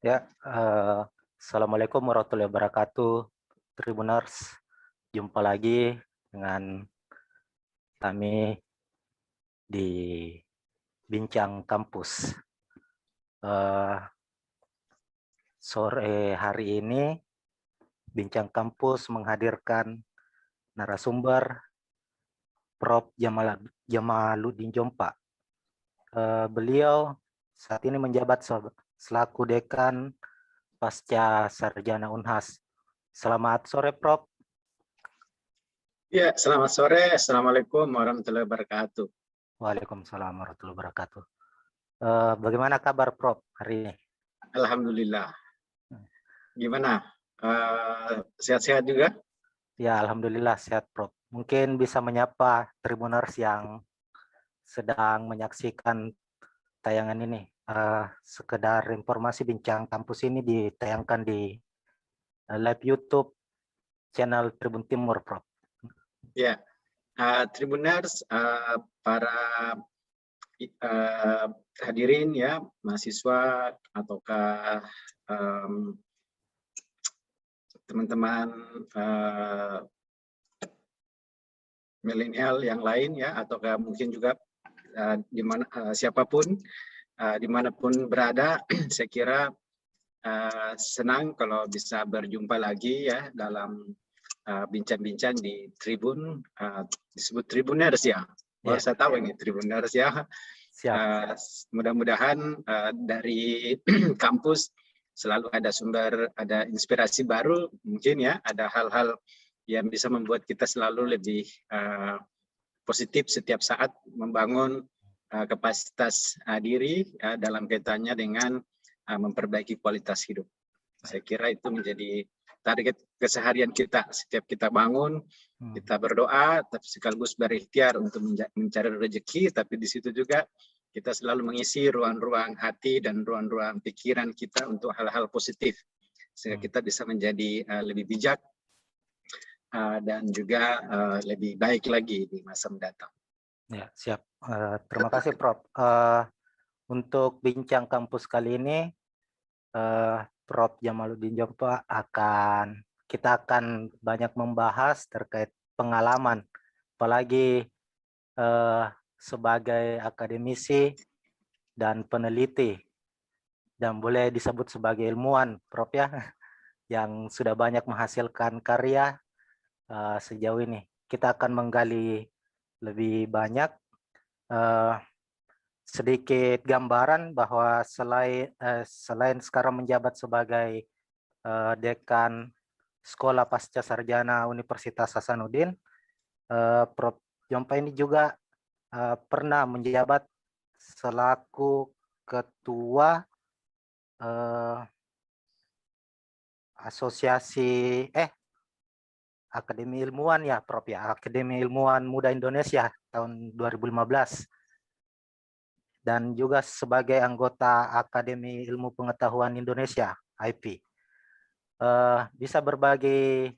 Ya, Assalamualaikum warahmatullahi wabarakatuh, Tribuners. Jumpa lagi dengan kami di Bincang Kampus. Eh, Sore hari ini, Bincang Kampus menghadirkan narasumber Prof. Jamaluddin Jompa. Beliau saat ini menjabat selaku Dekan Pasca Sarjana Unhas. Selamat sore, Prof. Ya, selamat sore. Assalamualaikum warahmatullahi wabarakatuh. Waalaikumsalam warahmatullahi wabarakatuh. Bagaimana kabar Prof hari ini? Alhamdulillah. Gimana? Sehat-sehat juga? Ya, Alhamdulillah sehat Prof. Mungkin bisa menyapa Tribuners yang sedang menyaksikan tayangan ini. Sekedar informasi, Bincang Kampus ini ditayangkan di live YouTube channel Tribun Timur, Prof. Ya, Tribuners, para hadirin ya, mahasiswa ataukah teman-teman milenial yang lain ya, ataukah mungkin juga siapapun dimanapun berada, saya kira senang kalau bisa berjumpa lagi ya dalam bincang-bincang di Tribun, disebut Tribuners ya. Baru saya tahu ini Tribuners ya. Mudah-mudahan dari kampus selalu ada sumber, ada inspirasi baru mungkin ya, ada hal-hal yang bisa membuat kita selalu lebih positif setiap saat membangun kapasitas diri dalam kaitannya dengan memperbaiki kualitas hidup. Saya kira itu menjadi target keseharian kita. Setiap kita bangun, kita berdoa, tapi sekaligus berikhtiar untuk mencari rezeki, tapi di situ juga kita selalu mengisi ruang-ruang hati dan ruang-ruang pikiran kita untuk hal-hal positif, sehingga kita bisa menjadi lebih bijak dan juga lebih baik lagi di masa mendatang. Ya, siap. Terima kasih Prof. Untuk Bincang Kampus kali ini, Prof. Jamaluddin Jompa kita akan banyak membahas terkait pengalaman, apalagi sebagai akademisi dan peneliti, dan boleh disebut sebagai ilmuwan, Prof ya, yang sudah banyak menghasilkan karya sejauh ini. Kita akan menggali lebih banyak, sedikit gambaran bahwa selain sekarang menjabat sebagai Dekan Sekolah Pasca Sarjana Universitas Hasanuddin, Prof. Jompa ini juga pernah menjabat selaku Ketua Asosiasi Akademi Ilmuwan ya Prof ya, Akademi Ilmuwan Muda Indonesia tahun 2015. Dan juga sebagai anggota Akademi Ilmu Pengetahuan Indonesia, IP. Bisa berbagi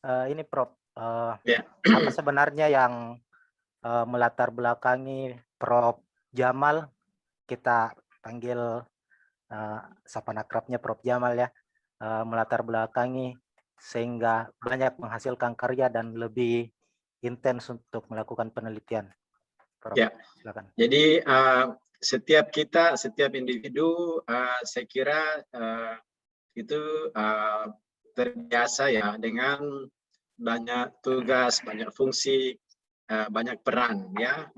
ini Prof, apa sebenarnya yang melatar belakangi Prof Jamal, kita panggil sapa akrabnya Prof Jamal ya, melatar belakangi sehingga banyak menghasilkan karya dan lebih intens untuk melakukan penelitian. Prof, ya, silakan. Jadi setiap individu saya kira itu terbiasa ya dengan banyak tugas, banyak fungsi, banyak peran ya.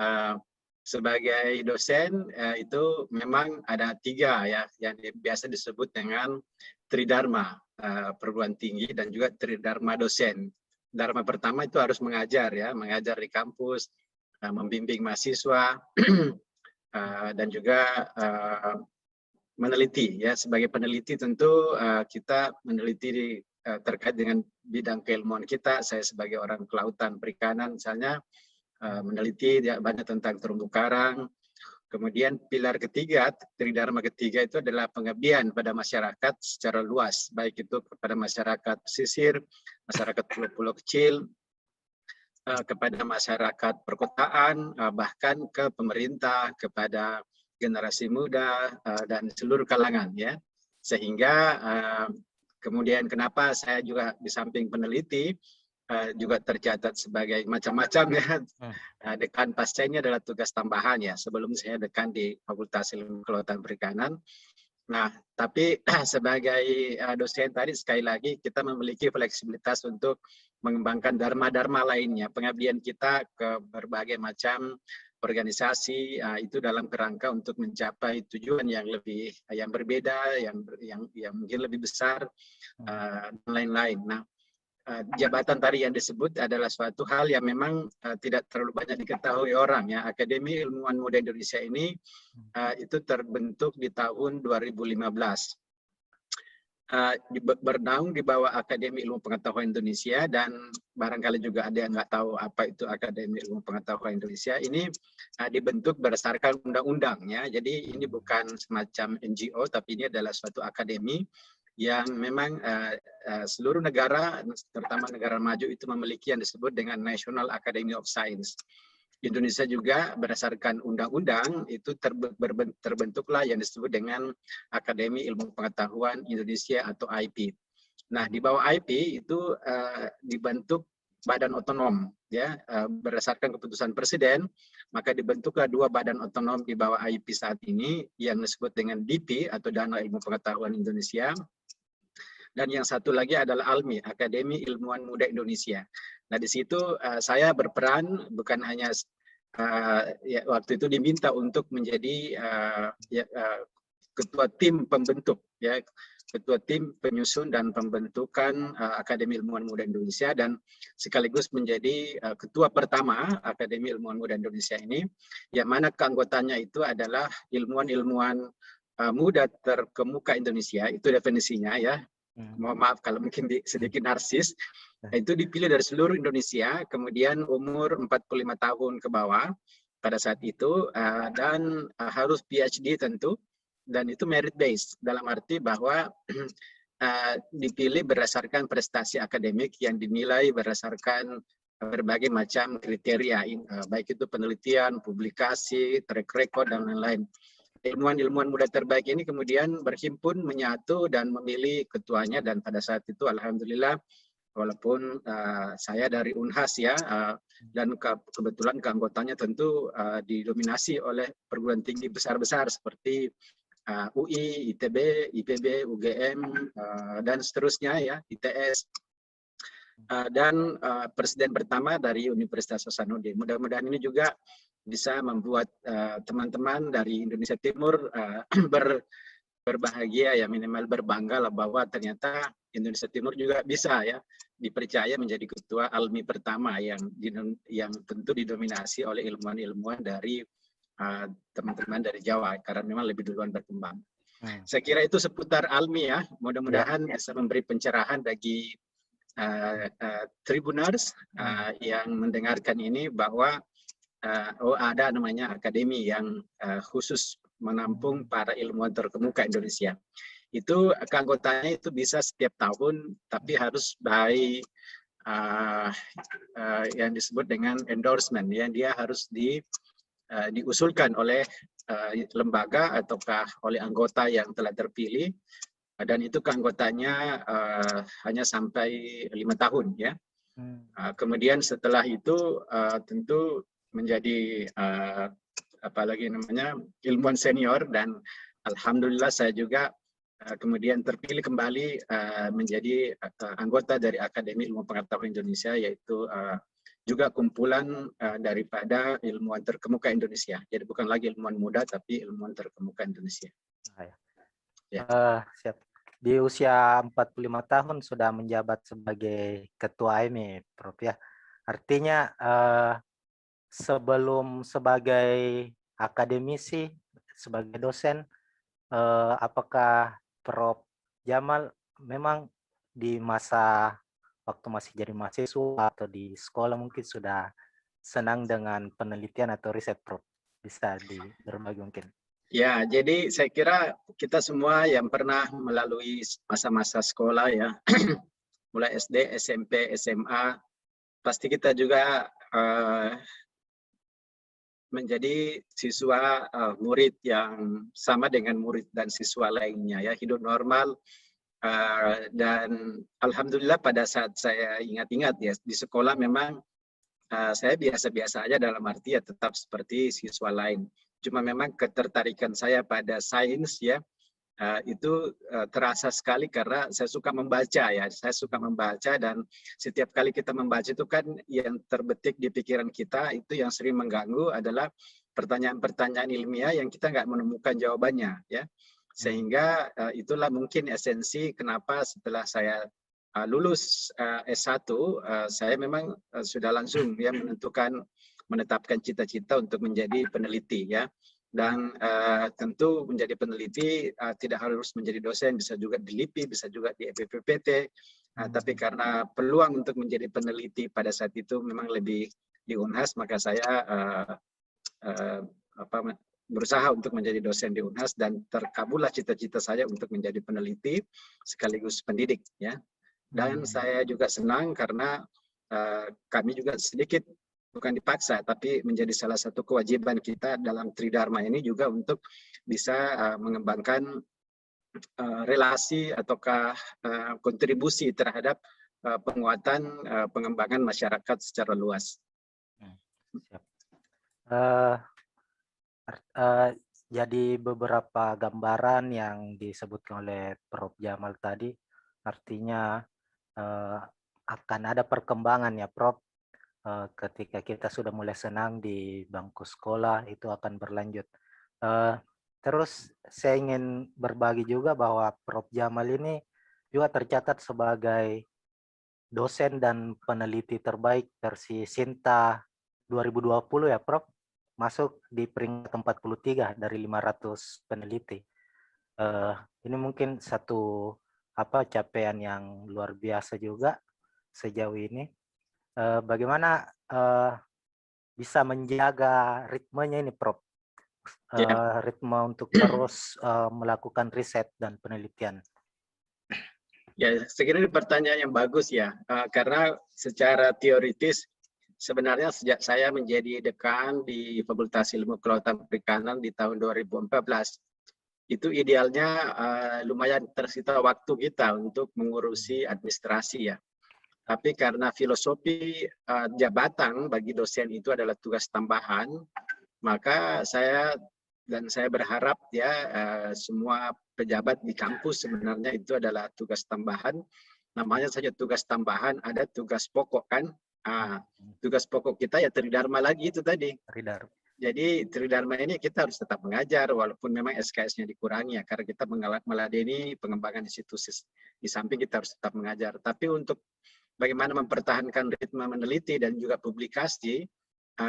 Sebagai dosen itu memang ada 3 ya yang biasa disebut dengan tridharma perguruan tinggi dan juga tridharma dosen. Dharma pertama itu harus mengajar ya, mengajar di kampus, membimbing mahasiswa dan juga meneliti ya. Sebagai peneliti tentu kita meneliti terkait dengan bidang keilmuan kita. Saya sebagai orang kelautan perikanan misalnya meneliti banyak tentang terumbu karang. Kemudian pilar ketiga, tridharma ketiga itu adalah pengabdian pada masyarakat secara luas, baik itu kepada masyarakat pesisir, masyarakat pulau-pulau kecil, kepada masyarakat perkotaan, bahkan ke pemerintah, kepada generasi muda dan seluruh kalangan ya. Sehingga kemudian kenapa saya juga di samping peneliti juga tercatat sebagai macam-macam ya. Dekan pasca ini adalah tugas tambahan ya. Sebelum saya dekan di Fakultas Ilmu Kelautan Perikanan. Nah, tapi sebagai dosen tadi sekali lagi kita memiliki fleksibilitas untuk mengembangkan dharma-dharma lainnya. Pengabdian kita ke berbagai macam organisasi itu dalam kerangka untuk mencapai tujuan yang berbeda, yang mungkin lebih besar dan lain-lain. Nah, jabatan tadi yang disebut adalah suatu hal yang memang tidak terlalu banyak diketahui orang ya. Akademi Ilmuwan Muda Indonesia ini itu terbentuk di tahun 2015. Bernaung di bawah Akademi Ilmu Pengetahuan Indonesia, dan barangkali juga ada yang nggak tahu apa itu Akademi Ilmu Pengetahuan Indonesia. Ini dibentuk berdasarkan undang-undang ya. Jadi ini bukan semacam NGO, tapi ini adalah suatu akademi yang memang seluruh negara, terutama negara maju itu memiliki yang disebut dengan National Academy of Science. Indonesia juga berdasarkan undang-undang itu terbentuklah yang disebut dengan Akademi Ilmu Pengetahuan Indonesia atau IP. Nah, di bawah IP itu dibentuk badan otonom ya, berdasarkan keputusan presiden, maka dibentuklah 2 badan otonom di bawah IP saat ini yang disebut dengan DIPI atau Dana Ilmu Pengetahuan Indonesia. Dan yang satu lagi adalah ALMI, Akademi Ilmuwan Muda Indonesia. Nah, di situ saya berperan bukan hanya ya, waktu itu diminta untuk menjadi ketua tim pembentuk, ya, ketua tim penyusun dan pembentukan Akademi Ilmuwan Muda Indonesia, dan sekaligus menjadi ketua pertama Akademi Ilmuwan Muda Indonesia ini, yang mana keanggotanya itu adalah ilmuwan-ilmuwan muda terkemuka Indonesia, itu definisinya ya. Mohon maaf kalau mungkin sedikit narsis. Itu dipilih dari seluruh Indonesia, kemudian umur 45 tahun ke bawah pada saat itu, dan harus PhD tentu, dan itu merit based dalam arti bahwa dipilih berdasarkan prestasi akademik yang dinilai berdasarkan berbagai macam kriteria, baik itu penelitian, publikasi, track record, dan lain-lain. Ilmuwan-ilmuwan muda terbaik ini kemudian berhimpun, menyatu, dan memilih ketuanya, dan pada saat itu alhamdulillah, walaupun saya dari Unhas ya, dan kebetulan keanggotanya tentu didominasi oleh perguruan tinggi besar-besar seperti UI, ITB, IPB, UGM, dan seterusnya ya, ITS, dan presiden pertama dari Universitas Hasanuddin. Mudah-mudahan ini juga bisa membuat teman-teman dari Indonesia Timur berbahagia ya, minimal berbangga lah bahwa ternyata Indonesia Timur juga bisa ya dipercaya menjadi ketua ALMI pertama yang tentu didominasi oleh ilmuwan-ilmuwan dari teman-teman dari Jawa, karena memang lebih duluan berkembang. Saya kira itu seputar ALMI ya. Mudah-mudahan bisa memberi pencerahan bagi Tribuners yang mendengarkan ini bahwa ada namanya akademi yang khusus menampung para ilmuwan terkemuka Indonesia. Itu keanggotaannya itu bisa setiap tahun, tapi harus by yang disebut dengan endorsement, ya, dia harus diusulkan oleh lembaga ataukah oleh anggota yang telah terpilih, dan itu keanggotanya hanya sampai 5 tahun ya. Kemudian setelah itu tentu menjadi apalagi namanya ilmuwan senior, dan alhamdulillah saya juga kemudian terpilih kembali menjadi anggota dari Akademi Ilmu Pengetahuan Indonesia, yaitu juga kumpulan daripada ilmuwan terkemuka Indonesia. Jadi bukan lagi ilmuwan muda, tapi ilmuwan terkemuka Indonesia. Ya. Siap. Di usia 45 tahun sudah menjabat sebagai ketua ini, Prof ya. Artinya sebelum sebagai akademisi, sebagai dosen, apakah Prof Jamal memang di masa waktu masih jadi mahasiswa atau di sekolah mungkin sudah senang dengan penelitian atau riset, Prof? Bisa berbagi mungkin? Ya, jadi saya kira kita semua yang pernah melalui masa-masa sekolah ya, mulai SD, SMP, SMA, pasti kita juga menjadi siswa murid yang sama dengan murid dan siswa lainnya ya, hidup normal. Dan alhamdulillah pada saat saya ingat-ingat ya di sekolah memang saya biasa-biasa aja, dalam arti ya tetap seperti siswa lain. Cuma memang ketertarikan saya pada sains ya itu terasa sekali karena saya suka membaca ya. Saya suka membaca dan setiap kali kita membaca itu kan yang terbetik di pikiran kita itu yang sering mengganggu adalah pertanyaan-pertanyaan ilmiah yang kita nggak menemukan jawabannya ya. Sehingga itulah mungkin esensi kenapa setelah saya lulus S1 saya memang sudah langsung ya menetapkan cita-cita untuk menjadi peneliti ya. Dan tentu menjadi peneliti tidak harus menjadi dosen, bisa juga di LIPI, bisa juga di EPPPT. Tapi karena peluang untuk menjadi peneliti pada saat itu memang lebih di Unhas, maka saya berusaha untuk menjadi dosen di Unhas dan terkabullah cita-cita saya untuk menjadi peneliti sekaligus pendidik ya. Dan saya juga senang karena kami juga sedikit bukan dipaksa, tapi menjadi salah satu kewajiban kita dalam Tridharma ini juga untuk bisa mengembangkan relasi ataukah kontribusi terhadap penguatan pengembangan masyarakat secara luas. Jadi beberapa gambaran yang disebutkan oleh Prof. Jamal tadi, artinya akan ada perkembangan ya Prof. Ketika kita sudah mulai senang di bangku sekolah itu akan berlanjut. Terus saya ingin berbagi juga bahwa Prof. Jamal ini juga tercatat sebagai dosen dan peneliti terbaik versi Sinta 2020 ya Prof. Masuk di peringkat 43 dari 500 peneliti. Ini mungkin satu capaian yang luar biasa juga sejauh ini. Bagaimana bisa menjaga ritmenya ini Prof, ritme untuk terus melakukan riset dan penelitian. Ya, saya kira ini pertanyaan yang bagus ya, karena secara teoritis sebenarnya sejak saya menjadi dekan di Fakultas Ilmu Kelautan Perikanan di tahun 2014, itu idealnya lumayan tersita waktu kita untuk mengurusi administrasi ya. Tapi karena filosofi jabatan bagi dosen itu adalah tugas tambahan, maka saya berharap ya semua pejabat di kampus sebenarnya itu adalah tugas tambahan. Namanya saja tugas tambahan, ada tugas pokok kan. Tugas pokok kita ya Tridharma lagi itu tadi. Tridharma. Jadi Tridharma ini kita harus tetap mengajar walaupun memang SKS-nya dikurangi ya, karena kita meladeni pengembangan institusi. Di samping kita harus tetap mengajar. Tapi untuk bagaimana mempertahankan ritme meneliti dan juga publikasi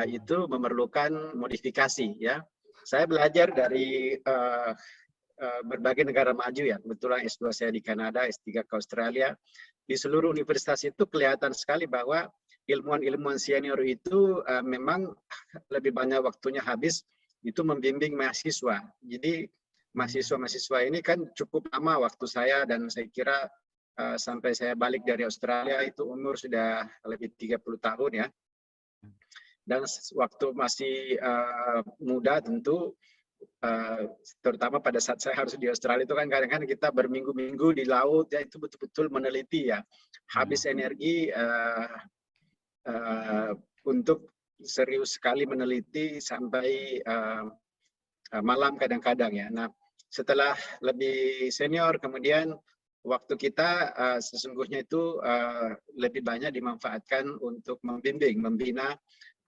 itu memerlukan modifikasi ya. Saya belajar dari berbagai negara maju ya. Kebetulan S2 saya di Kanada, S3 ke Australia. Di seluruh universitas itu kelihatan sekali bahwa ilmuwan-ilmuwan senior itu memang lebih banyak waktunya habis itu membimbing mahasiswa. Jadi mahasiswa-mahasiswa ini kan cukup lama waktu saya, dan saya kira sampai saya balik dari Australia itu umur sudah lebih 30 tahun ya. Dan waktu masih muda tentu terutama pada saat saya harus di Australia itu kan kadang-kadang kita berminggu-minggu di laut ya, itu betul-betul meneliti ya. Habis energi untuk serius sekali meneliti sampai malam kadang-kadang ya. Nah, setelah lebih senior kemudian waktu kita sesungguhnya itu lebih banyak dimanfaatkan untuk membimbing, membina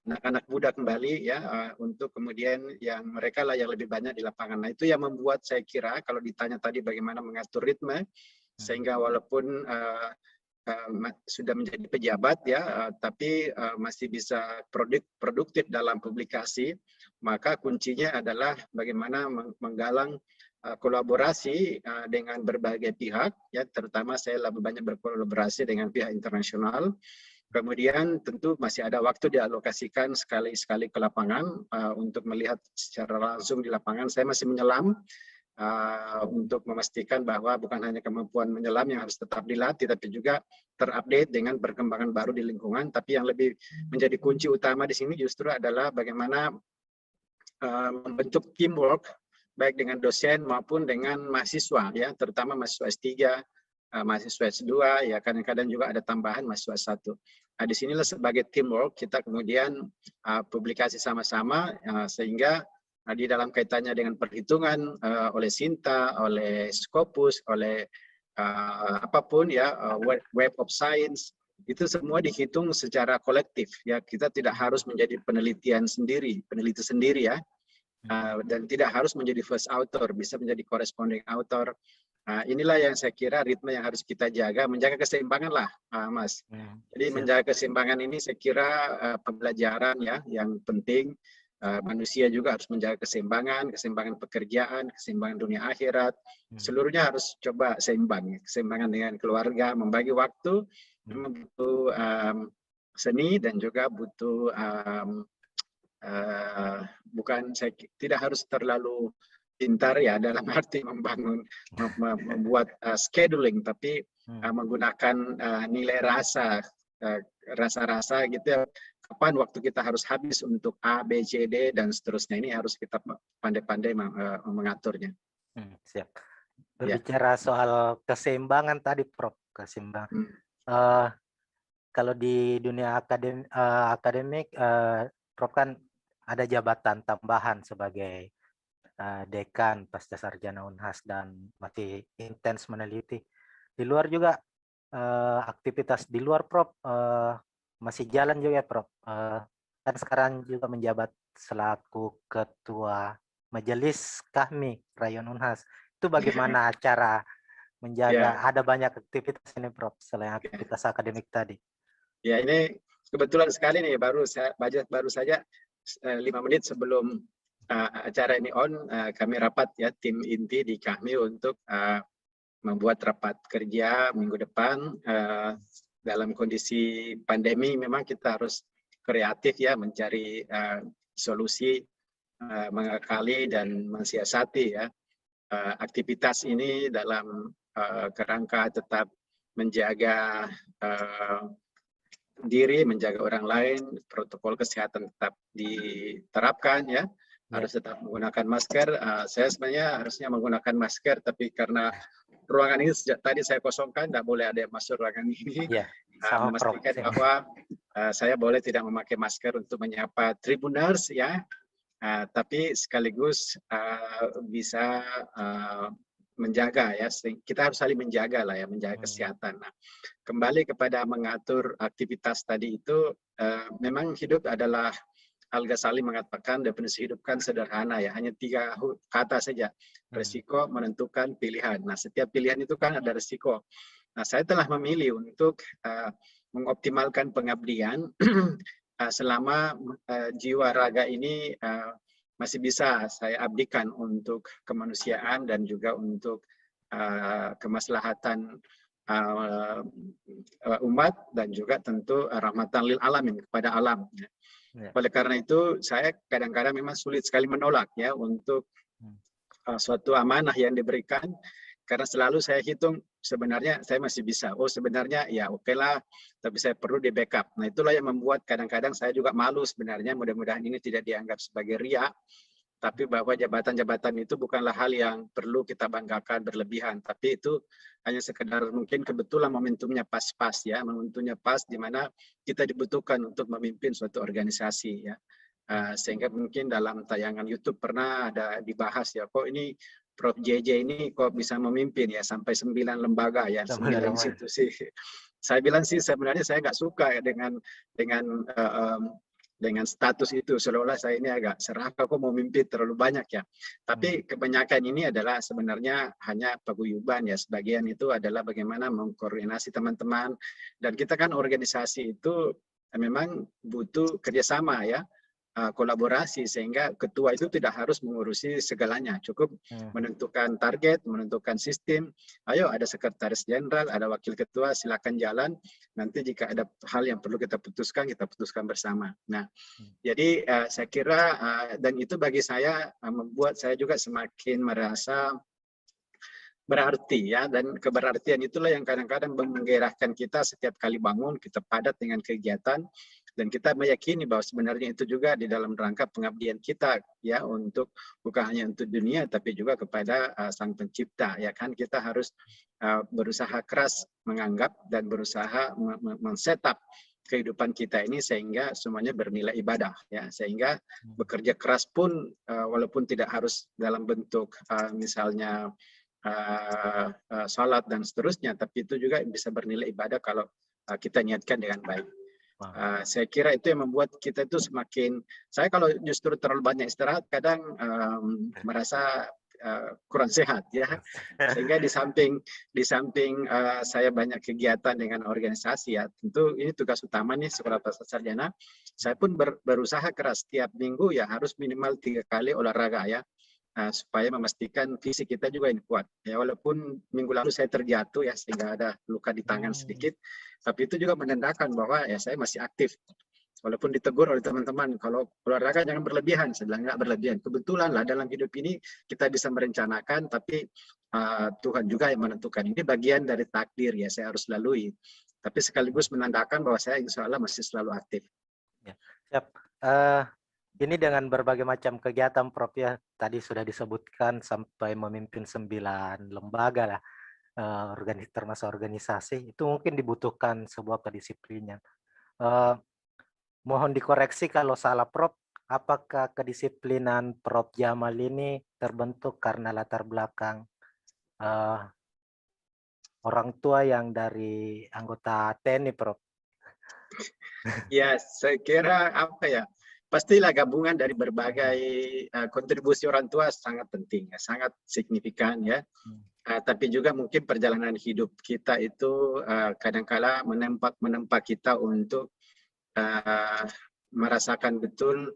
anak-anak muda kembali ya, untuk kemudian yang mereka lah yang lebih banyak di lapangan. Nah, itu yang membuat saya kira kalau ditanya tadi bagaimana mengatur ritme sehingga walaupun sudah menjadi pejabat ya, tapi masih bisa produktif dalam publikasi, maka kuncinya adalah bagaimana menggalang kolaborasi dengan berbagai pihak ya, terutama saya lebih banyak berkolaborasi dengan pihak internasional. Kemudian tentu masih ada waktu dialokasikan sekali-sekali ke lapangan untuk melihat secara langsung di lapangan. Saya masih menyelam untuk memastikan bahwa bukan hanya kemampuan menyelam yang harus tetap dilatih, tapi juga terupdate dengan perkembangan baru di lingkungan. Tapi yang lebih menjadi kunci utama di sini justru adalah bagaimana membentuk teamwork baik dengan dosen maupun dengan mahasiswa ya, terutama mahasiswa S3, mahasiswa S2 ya, kadang-kadang juga ada tambahan mahasiswa S1. Nah, disinilah sebagai teamwork kita kemudian publikasi sama-sama sehingga di dalam kaitannya dengan perhitungan oleh Sinta, oleh Scopus, oleh apapun ya, Web of Science, itu semua dihitung secara kolektif ya. Kita tidak harus menjadi peneliti sendiri ya. Dan tidak harus menjadi first author, bisa menjadi corresponding author. Inilah yang saya kira ritme yang harus kita jaga, menjaga keseimbangan lah, Mas. Jadi menjaga keseimbangan ini saya kira pembelajaran ya yang penting. Manusia juga harus menjaga keseimbangan pekerjaan, keseimbangan dunia akhirat. Seluruhnya harus coba seimbang, keseimbangan dengan keluarga, membagi waktu, butuh seni dan juga butuh tidak harus terlalu pintar ya dalam arti membuat scheduling, tapi menggunakan nilai rasa gitu ya. Kapan waktu kita harus habis untuk A, B, C, D dan seterusnya, ini harus kita pandai-pandai mengaturnya. Siap. Berbicara soal keseimbangan tadi, Prof. Keseimbangan. Kalau di dunia akademik, Prof kan ada jabatan tambahan sebagai dekan pasca sarjana Unhas dan masih intens meneliti. Di luar juga aktivitas di luar, Prof, masih jalan juga, Prof. Kan sekarang juga menjabat selaku ketua majelis KAHMI Rayon Unhas. Itu bagaimana cara menjaga ada banyak aktivitas ini, Prof, selain aktivitas akademik tadi? Ya, ini kebetulan sekali nih, baru saja 5 menit sebelum acara ini kami rapat ya, tim inti di KAHMI untuk membuat rapat kerja minggu depan. Dalam kondisi pandemi memang kita harus kreatif ya, mencari solusi, mengakali dan mensiasati ya aktivitas ini dalam kerangka tetap menjaga diri, menjaga orang lain, protokol kesehatan tetap diterapkan ya, harus tetap menggunakan masker. Saya sebenarnya harusnya menggunakan masker, tapi karena ruangan ini sejak tadi saya kosongkan, tidak boleh ada yang masuk ruangan ini. Memastikan bahwa saya boleh tidak memakai masker untuk menyapa Tribuners ya, tapi sekaligus bisa menjaga ya, kita harus saling menjaga lah ya, menjaga kesehatan. Nah, kembali kepada mengatur aktivitas tadi itu, memang hidup adalah, Al-Ghazali mengatakan definisi hidup kan sederhana ya, hanya 3 kata saja, resiko, menentukan, pilihan. Nah, setiap pilihan itu kan ada resiko. Nah, saya telah memilih untuk mengoptimalkan pengabdian selama jiwa raga ini masih bisa saya abdikan untuk kemanusiaan dan juga untuk kemaslahatan umat dan juga tentu rahmatan lil alamin, kepada alam. Oleh karena itu saya kadang-kadang memang sulit sekali menolak ya untuk suatu amanah yang diberikan, karena selalu saya hitung sebenarnya saya masih bisa. Oh sebenarnya ya oke lah, tapi saya perlu di backup. Nah itulah yang membuat kadang-kadang saya juga malu sebenarnya. Mudah-mudahan ini tidak dianggap sebagai riak, tapi bahwa jabatan-jabatan itu bukanlah hal yang perlu kita banggakan berlebihan, tapi itu hanya sekedar mungkin kebetulan momentumnya pas-pas ya, momentumnya pas di mana kita dibutuhkan untuk memimpin suatu organisasi ya. Sehingga mungkin dalam tayangan YouTube pernah ada dibahas ya, kok ini Prof JJ ini kok bisa memimpin ya sampai 9 lembaga ya, 9 institusi. Saya bilang sih sebenarnya saya nggak suka ya dengan status itu, seolah-olah saya ini agak serakah kok mau memimpin terlalu banyak ya. Tapi kebanyakan ini adalah sebenarnya hanya paguyuban ya, sebagian itu adalah bagaimana mengkoordinasi teman-teman, dan kita kan organisasi itu memang butuh kerjasama ya, kolaborasi, sehingga ketua itu tidak harus mengurusi segalanya, cukup menentukan target, menentukan sistem. Ayo ada sekretaris jenderal, ada wakil ketua, silakan jalan. Nanti jika ada hal yang perlu kita putuskan bersama. Nah, jadi saya kira dan itu bagi saya membuat saya juga semakin merasa berarti ya, dan keberartian itulah yang kadang-kadang menggerakkan kita setiap kali bangun, kita padat dengan kegiatan. Dan kita meyakini bahwa sebenarnya itu juga di dalam rangka pengabdian kita ya, untuk bukan hanya untuk dunia tapi juga kepada Sang Pencipta ya kan. Kita harus berusaha keras menganggap dan berusaha men-setup kehidupan kita ini sehingga semuanya bernilai ibadah ya, sehingga bekerja keras pun walaupun tidak harus dalam bentuk misalnya salat dan seterusnya, tapi itu juga bisa bernilai ibadah kalau kita niatkan dengan baik. Saya kira itu yang membuat kita itu semakin, saya kalau justru terlalu banyak istirahat kadang merasa kurang sehat ya, sehingga di samping saya banyak kegiatan dengan organisasi ya, tentu ini tugas utama nih Sekolah Pasca Sarjana. Saya pun berusaha keras setiap minggu ya harus minimal 3 kali olahraga ya, supaya memastikan fisik kita juga ini kuat ya. Walaupun minggu lalu saya terjatuh ya sehingga ada luka di tangan sedikit, tapi itu juga menandakan bahwa ya saya masih aktif. Walaupun ditegur oleh teman-teman, kalau olahraga jangan berlebihan, saya bilang nggak berlebihan. Kebetulan lah dalam hidup ini kita bisa merencanakan, tapi Tuhan juga yang menentukan. Ini bagian dari takdir ya, saya harus lalui. Tapi sekaligus menandakan bahwa saya insya Allah masih selalu aktif. Ya, siap. Ini dengan berbagai macam kegiatan Prof ya, tadi sudah disebutkan sampai memimpin 9 lembaga lah, termasuk organisasi, itu mungkin dibutuhkan sebuah kedisiplinan. Mohon dikoreksi kalau salah Prof, apakah kedisiplinan Prof Jamal ini terbentuk karena latar belakang orang tua yang dari anggota TNI Prof? Ya, saya kira apa ya, pastilah gabungan dari berbagai kontribusi orang tua sangat penting, ya, sangat signifikan ya. Tapi juga mungkin perjalanan hidup kita itu kadang-kala menempa kita untuk merasakan betul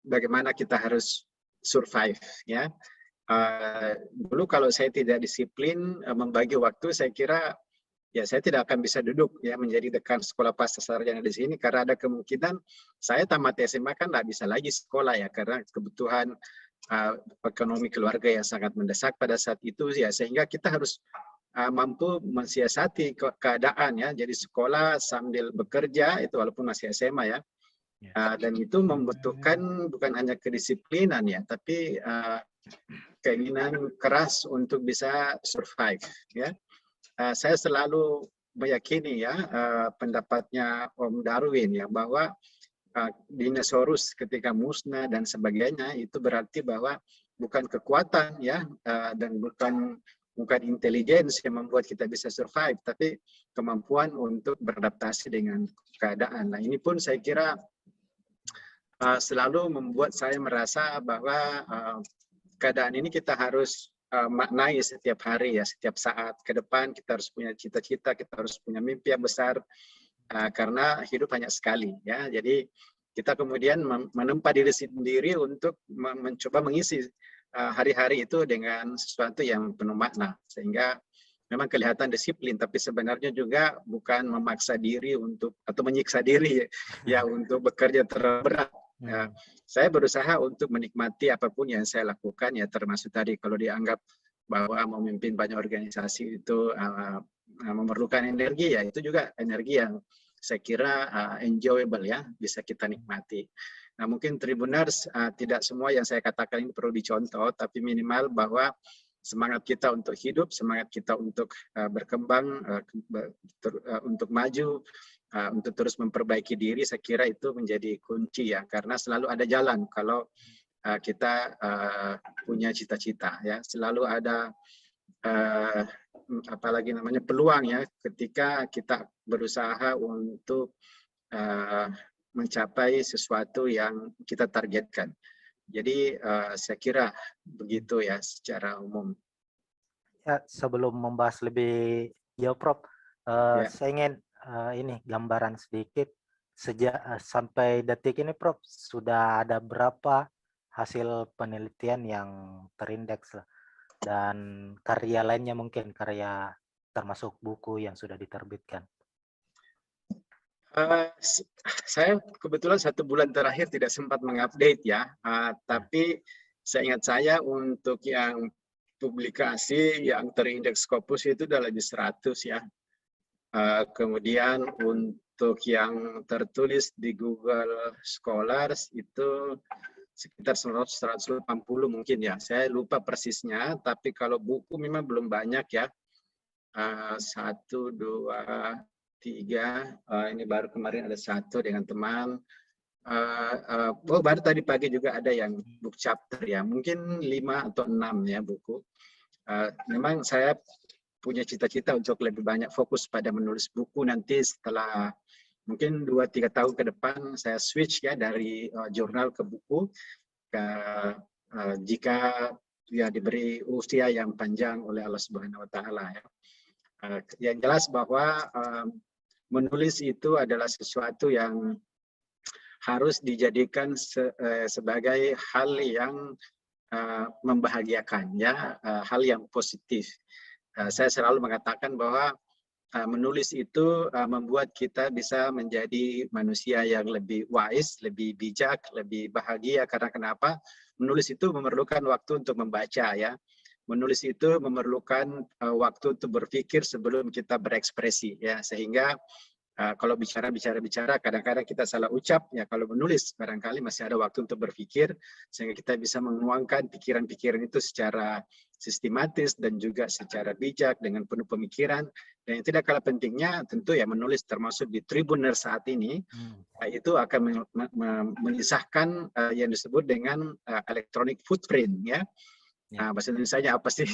bagaimana kita harus survive ya. Dulu kalau saya tidak disiplin membagi waktu, saya kira ya saya tidak akan bisa duduk ya menjadi dekan Sekolah Pasca Sarjana di sini, karena ada kemungkinan saya tamat SMA kan nggak bisa lagi sekolah ya, karena kebutuhan ekonomi keluarga yang sangat mendesak pada saat itu ya, sehingga kita harus mampu mensiasati keadaan ya, jadi sekolah sambil bekerja itu walaupun masih SMA ya. Dan itu membutuhkan bukan hanya kedisiplinan ya, tapi keinginan keras untuk bisa survive ya. Saya selalu meyakini ya pendapatnya Om Darwin ya, bahwa dinosaurus ketika musnah dan sebagainya itu berarti bahwa bukan kekuatan ya, dan bukan intelijensi yang membuat kita bisa survive, tapi kemampuan untuk beradaptasi dengan keadaan. Nah, ini pun saya kira selalu membuat saya merasa bahwa keadaan ini kita harus maknai setiap hari ya, setiap saat ke depan kita harus punya cita-cita, kita harus punya mimpi yang besar, karena hidup hanya sekali ya. Jadi kita kemudian menempa diri sendiri untuk mencoba mengisi hari-hari itu dengan sesuatu yang penuh makna, sehingga memang kelihatan disiplin, tapi sebenarnya juga bukan memaksa diri untuk atau menyiksa diri ya untuk bekerja terlalu berat. Ya, saya berusaha untuk menikmati apapun yang saya lakukan ya, termasuk tadi kalau dianggap bahwa memimpin banyak organisasi itu memerlukan energi ya, itu juga energi yang saya kira enjoyable ya, bisa kita nikmati. Nah, mungkin Tribuners tidak semua yang saya katakan ini perlu dicontoh, tapi minimal bahwa semangat kita untuk hidup, semangat kita untuk berkembang, untuk maju, untuk terus memperbaiki diri, saya kira itu menjadi kunci ya, karena selalu ada jalan kalau kita punya cita-cita ya, selalu ada apalagi namanya peluang ya, ketika kita berusaha untuk mencapai sesuatu yang kita targetkan. Jadi saya kira begitu ya secara umum. Ya, sebelum membahas lebih jauh Prof, saya ingin ini gambaran sedikit sejak sampai detik ini Prof, sudah ada berapa hasil penelitian yang terindeks dan karya lainnya, mungkin karya termasuk buku yang sudah diterbitkan? Saya kebetulan 1 bulan terakhir tidak sempat mengupdate ya, tapi seingat saya untuk yang publikasi yang terindeks Scopus itu udah lebih 100 ya. Kemudian untuk yang tertulis di Google Scholars itu sekitar 180 mungkin ya. Saya lupa persisnya, tapi kalau buku memang belum banyak ya. 1, 2, 3. Ini baru kemarin ada 1 dengan teman. Baru tadi pagi juga ada yang book chapter ya. Mungkin 5 atau 6 ya buku. Memang saya punya cita-cita untuk lebih banyak fokus pada menulis buku nanti setelah mungkin 2-3 tahun ke depan saya switch ya dari jurnal ke buku jika ya diberi usia yang panjang oleh Allah Subhanahu wa taala ya. Yang jelas bahwa menulis itu adalah sesuatu yang harus dijadikan sebagai hal yang membahagiakan ya, hal yang positif. Saya selalu mengatakan bahwa menulis itu membuat kita bisa menjadi manusia yang lebih wise, lebih bijak, lebih bahagia. Karena kenapa? Menulis itu memerlukan waktu untuk membaca ya. Menulis itu memerlukan waktu untuk berpikir sebelum kita berekspresi ya. Sehingga kalau bicara kadang-kadang kita salah ucap ya. Kalau menulis barangkali masih ada waktu untuk berpikir sehingga kita bisa menuangkan pikiran-pikiran itu secara sistematis dan juga secara bijak dengan penuh pemikiran. Dan yang tidak kalah pentingnya tentu ya menulis termasuk di Tribuner saat ini itu akan mengisahkan yang disebut dengan electronic footprint ya. Nah, bahasa Indonesianya apa sih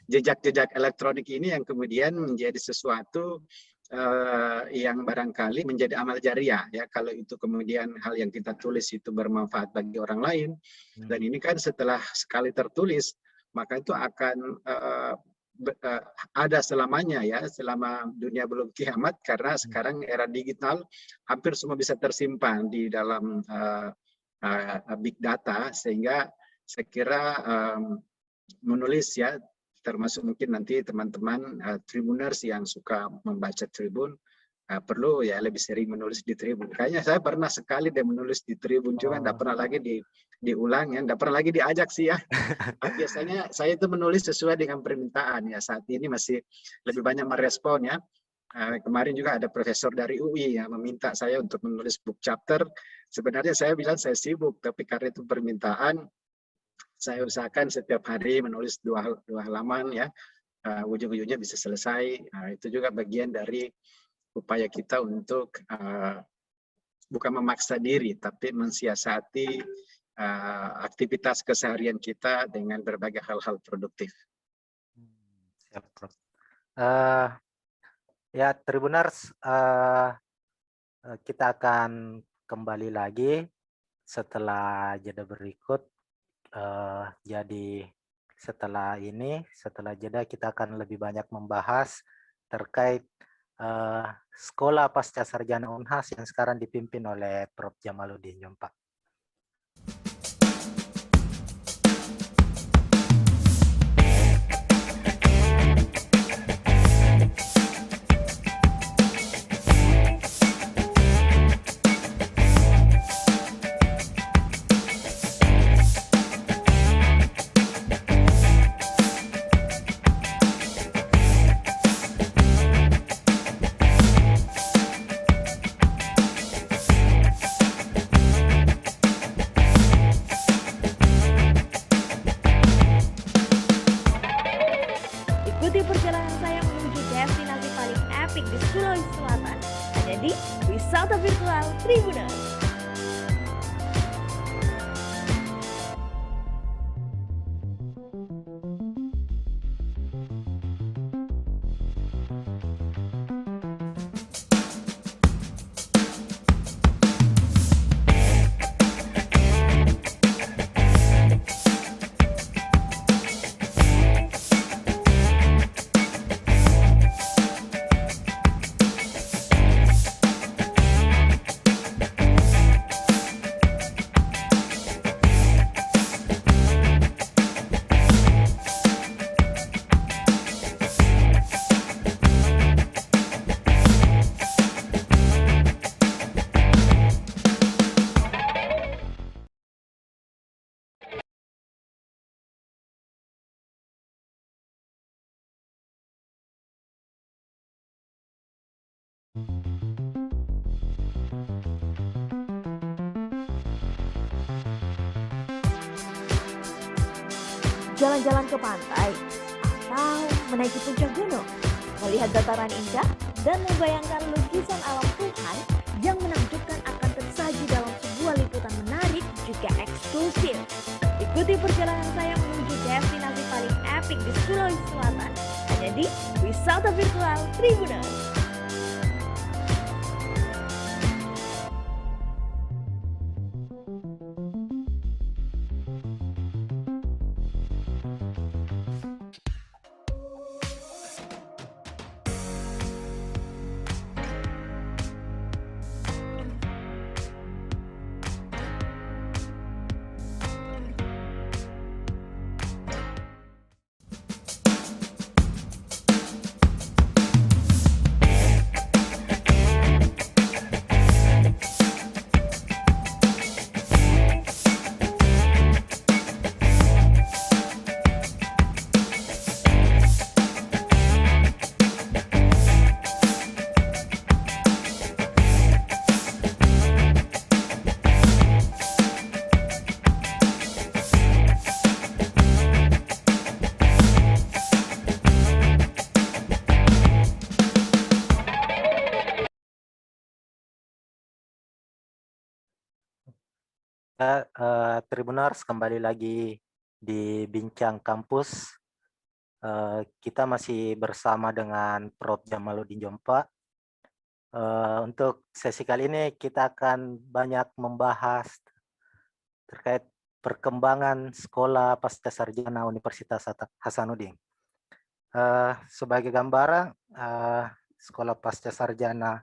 jejak-jejak elektronik ini yang kemudian menjadi sesuatu yang barangkali menjadi amal jariah ya, kalau itu kemudian hal yang kita tulis itu bermanfaat bagi orang lain. Dan ini kan setelah sekali tertulis maka itu akan ada selamanya ya, selama dunia belum kiamat, karena sekarang era digital hampir semua bisa tersimpan di dalam big data, sehingga saya kira menulis ya, termasuk mungkin nanti teman-teman Tribuners yang suka membaca Tribun perlu ya lebih sering menulis di Tribun. Kayaknya saya pernah sekali deh menulis di Tribun juga, nggak pernah lagi diulang ya, nggak pernah lagi diajak sih ya. Biasanya saya itu menulis sesuai dengan permintaan ya. Saat ini masih lebih banyak merespon ya. Kemarin juga ada profesor dari UI yang meminta saya untuk menulis book chapter. Sebenarnya saya bilang saya sibuk, tapi karena itu permintaan, saya usahakan setiap hari menulis 2 halaman ya, ujung-ujungnya bisa selesai. Itu juga bagian dari upaya kita untuk bukan memaksa diri, tapi mensiasati aktivitas keseharian kita dengan berbagai hal-hal produktif. Siap, Prof. Ya, Tribuners, kita akan kembali lagi setelah jeda berikut. Jadi setelah jeda kita akan lebih banyak membahas terkait Sekolah Pasca Sarjana Unhas yang sekarang dipimpin oleh Prof. Jamaluddin Jompa. Ikuti perjalanan saya menuju destinasi paling epik di Sulawesi Selatan. Hanya di Wisata Virtual Tribuners. Jalan-jalan ke pantai atau menaiki puncak gunung, melihat dataran indah dan membayangkan lukisan alam Tuhan yang menakjubkan akan tersaji dalam sebuah liputan menarik juga eksklusif. Ikuti perjalanan saya menuju destinasi paling epik di Sulawesi Selatan hanya di Wisata Virtual Tribuners. Tribuners, kembali lagi di Bincang Kampus. Kita masih bersama dengan Prof. Jamaluddin Jompa. Untuk sesi kali ini kita akan banyak membahas terkait perkembangan sekolah pasca sarjana Universitas Hasanuddin. Sebagai gambaran, sekolah pasca sarjana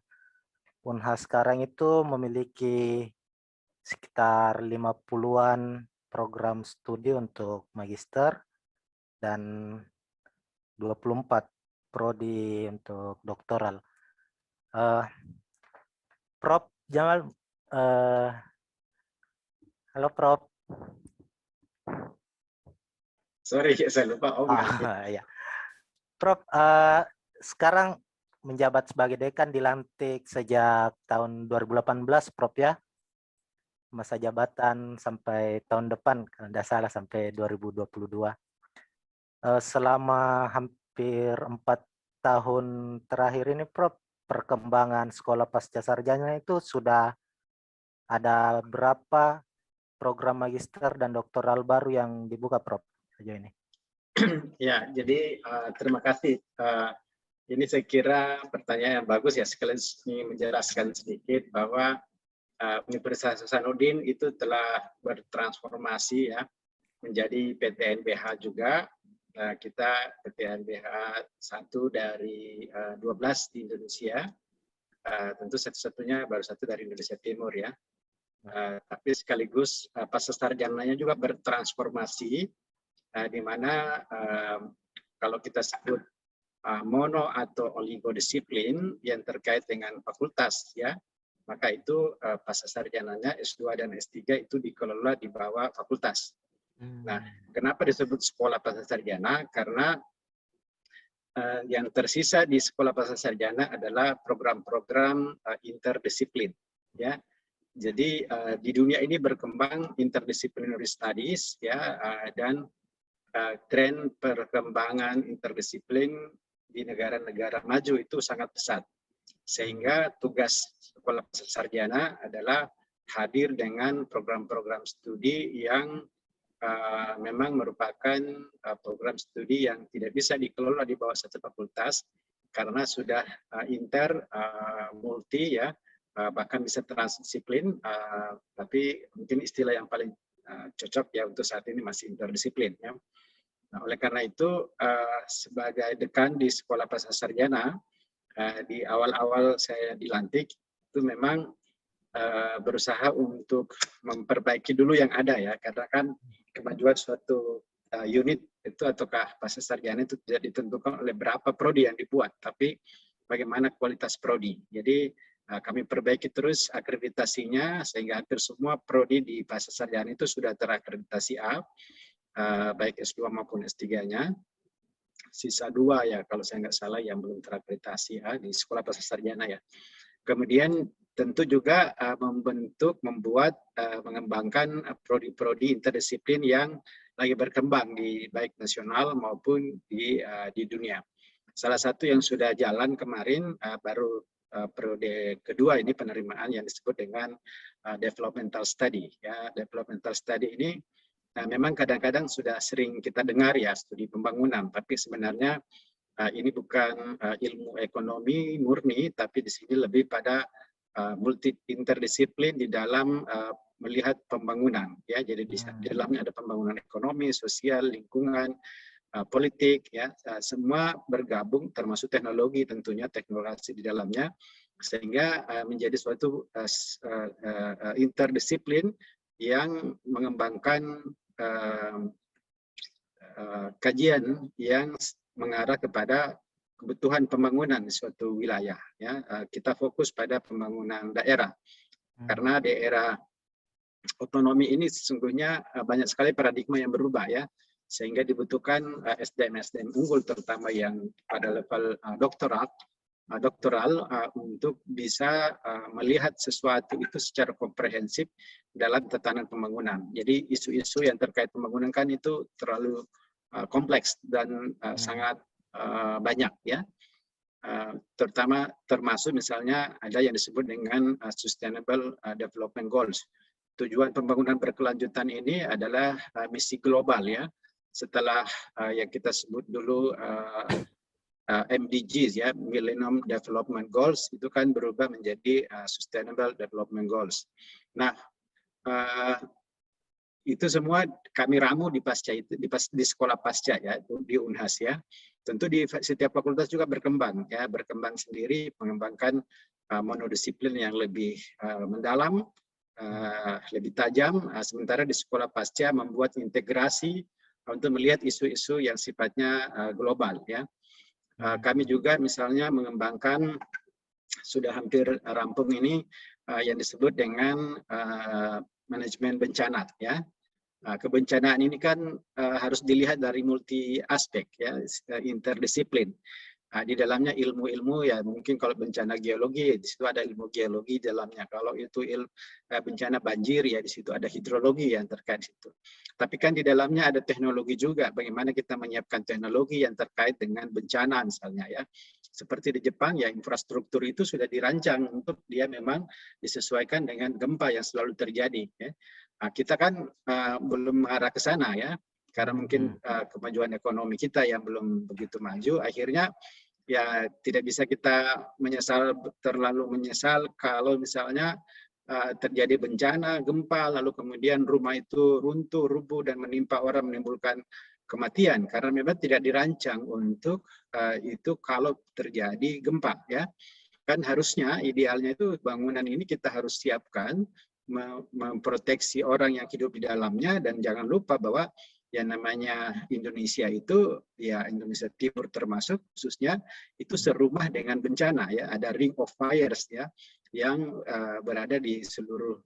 Unhas sekarang itu memiliki sekitar 50-an program studi untuk magister dan 24 prodi untuk doktoral. Prof. Jamal, halo Prof. Sorry, saya lupa. Ya. Prof, sekarang menjabat sebagai dekan dilantik sejak tahun 2018, Prof ya. Masa jabatan sampai tahun depan, kalau tidak salah sampai 2022. Selama hampir 4 tahun terakhir ini, Prof, perkembangan sekolah pasca sarjana itu sudah ada berapa program magister dan doktoral baru yang dibuka, Prof, sejauh ini? Ya, jadi terima kasih. Ini saya kira pertanyaan yang bagus ya, sekalian menjelaskan sedikit bahwa Universitas Hasanuddin itu telah bertransformasi ya menjadi PTNBH juga. Kita PTNBH 1 dari 12 di Indonesia. Tentu satu-satunya baru satu dari Indonesia Timur ya. Tapi sekaligus pasca sarjananya juga bertransformasi di mana kalau kita sebut mono atau oligodisiplin yang terkait dengan fakultas ya, maka itu pasca sarjananya S2 dan S3 itu dikelola di bawah fakultas. Nah, kenapa disebut sekolah pasca sarjana? Karena yang tersisa di sekolah pasca sarjana adalah program-program interdisiplin. Ya, jadi di dunia ini berkembang interdisciplinary studies ya, dan tren perkembangan interdisiplin di negara-negara maju itu sangat pesat. Sehingga tugas sekolah sarjana adalah hadir dengan program-program studi yang memang merupakan program studi yang tidak bisa dikelola di bawah satu fakultas karena sudah multi ya, bahkan bisa transdisiplin, tapi mungkin istilah yang paling cocok ya untuk saat ini masih interdisiplin ya. Nah, oleh karena itu sebagai dekan di sekolah pasca sarjana, di awal-awal saya dilantik itu memang berusaha untuk memperbaiki dulu yang ada ya, karena kan kemajuan suatu unit itu ataukah pasca sarjana itu tidak ditentukan oleh berapa prodi yang dibuat, tapi bagaimana kualitas prodi. Jadi kami perbaiki terus akreditasinya sehingga hampir semua prodi di pasca sarjana itu sudah terakreditasi A, baik S2 maupun S3-nya. sisa 2 ya kalau saya nggak salah yang belum terakreditasi ya, di sekolah pasca sarjana ya. Kemudian tentu juga membuat, mengembangkan prodi-prodi interdisiplin yang lagi berkembang di baik nasional maupun di dunia. Salah satu yang sudah jalan kemarin baru periode kedua ini penerimaan yang disebut dengan developmental study. Ya, developmental study ini memang kadang-kadang sudah sering kita dengar ya studi pembangunan, tapi sebenarnya ini bukan ilmu ekonomi murni, tapi di sini lebih pada multi interdisiplin di dalam melihat pembangunan. Ya, jadi di dalamnya ada pembangunan ekonomi, sosial, lingkungan, politik, ya, semua bergabung, termasuk teknologi tentunya, teknologi di dalamnya, sehingga menjadi suatu interdisiplin yang mengembangkan kajian yang mengarah kepada kebutuhan pembangunan di suatu wilayah. Ya, kita fokus pada pembangunan daerah, karena daerah otonomi ini sesungguhnya banyak sekali paradigma yang berubah ya, sehingga dibutuhkan SDM unggul terutama yang pada level doktoral untuk bisa melihat sesuatu itu secara komprehensif dalam tatanan pembangunan. Jadi isu-isu yang terkait pembangunan kan itu terlalu kompleks dan sangat banyak ya, terutama termasuk misalnya ada yang disebut dengan Sustainable Development Goals. Tujuan pembangunan berkelanjutan ini adalah misi global ya, setelah yang kita sebut dulu MDGs ya, Millennium Development Goals, itu kan berubah menjadi Sustainable Development Goals. Nah, itu semua kami ramu di pasca itu, di sekolah pasca ya, di Unhas ya. Tentu di setiap fakultas juga berkembang ya, berkembang sendiri, mengembangkan monodisiplin yang lebih mendalam, lebih tajam. Sementara di sekolah pasca membuat integrasi untuk melihat isu-isu yang sifatnya global ya. Kami juga misalnya mengembangkan, sudah hampir rampung ini, yang disebut dengan manajemen bencana ya. Kebencanaan ini kan harus dilihat dari multi aspek ya, interdisiplin. Di dalamnya ilmu-ilmu ya, mungkin kalau bencana geologi di situ ada ilmu geologi di dalamnya. Kalau itu bencana banjir ya di situ ada hidrologi yang terkait situ. Tapi kan di dalamnya ada teknologi juga, bagaimana kita menyiapkan teknologi yang terkait dengan bencana misalnya ya. Seperti di Jepang ya, infrastruktur itu sudah dirancang untuk dia memang disesuaikan dengan gempa yang selalu terjadi ya. Kita kan belum mengarah ke sana ya, karena mungkin kemajuan ekonomi kita yang belum begitu maju, akhirnya ya tidak bisa kita terlalu menyesal kalau misalnya terjadi bencana, gempa, lalu kemudian rumah itu runtuh, rubuh dan menimpa orang, menimbulkan kematian, karena memang tidak dirancang untuk itu kalau terjadi gempa ya. Kan harusnya idealnya itu bangunan ini kita harus siapkan memproteksi orang yang hidup di dalamnya, dan jangan lupa bahwa yang namanya Indonesia itu ya, Indonesia Timur termasuk khususnya itu serumah dengan bencana ya, ada ring of fires ya yang berada di seluruh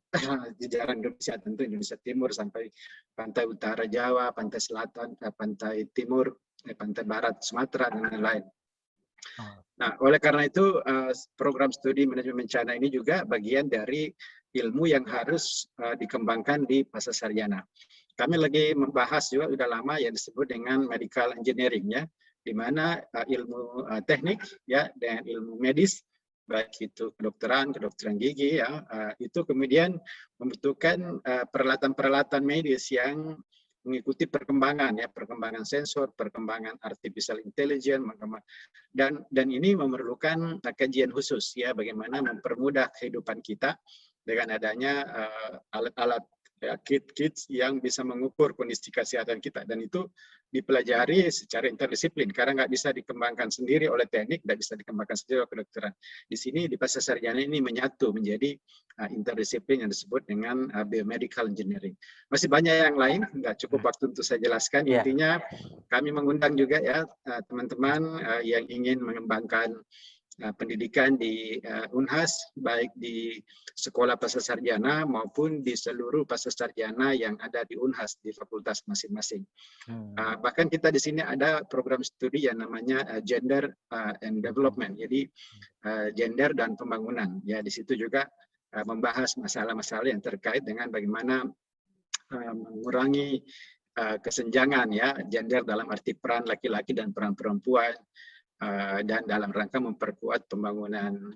jajaran Indonesia, tentu Indonesia Timur sampai pantai utara Jawa, pantai selatan, pantai timur, pantai barat Sumatera dan lain-lain. Nah, oleh karena itu program studi manajemen bencana ini juga bagian dari ilmu yang harus dikembangkan di pasca sarjana. Kami lagi membahas juga sudah lama yang disebut dengan medical engineering ya, di mana ilmu teknik ya dengan ilmu medis, baik itu kedokteran gigi ya, itu kemudian membutuhkan peralatan-peralatan medis yang mengikuti perkembangan ya, perkembangan sensor, perkembangan artificial intelligence, dan ini memerlukan kajian khusus ya, bagaimana mempermudah kehidupan kita dengan adanya alat-alat ya, kit yang bisa mengukur kondisi kesehatan kita, dan itu dipelajari secara interdisiplin karena nggak bisa dikembangkan sendiri oleh teknik, nggak bisa dikembangkan sendiri oleh kedokteran. Di sini di pasca sarjana ini menyatu menjadi interdisiplin yang disebut dengan biomedical engineering. Masih banyak yang lain, nggak cukup waktu untuk saya jelaskan. Intinya kami mengundang juga ya teman-teman yang ingin mengembangkan pendidikan di Unhas, baik di sekolah pascasarjana maupun di seluruh pascasarjana yang ada di Unhas di fakultas masing-masing. Bahkan kita di sini ada program studi yang namanya Gender and Development, jadi gender dan pembangunan. Ya, di situ juga membahas masalah-masalah yang terkait dengan bagaimana mengurangi kesenjangan ya gender dalam arti peran laki-laki dan peran perempuan, dan dalam rangka memperkuat pembangunan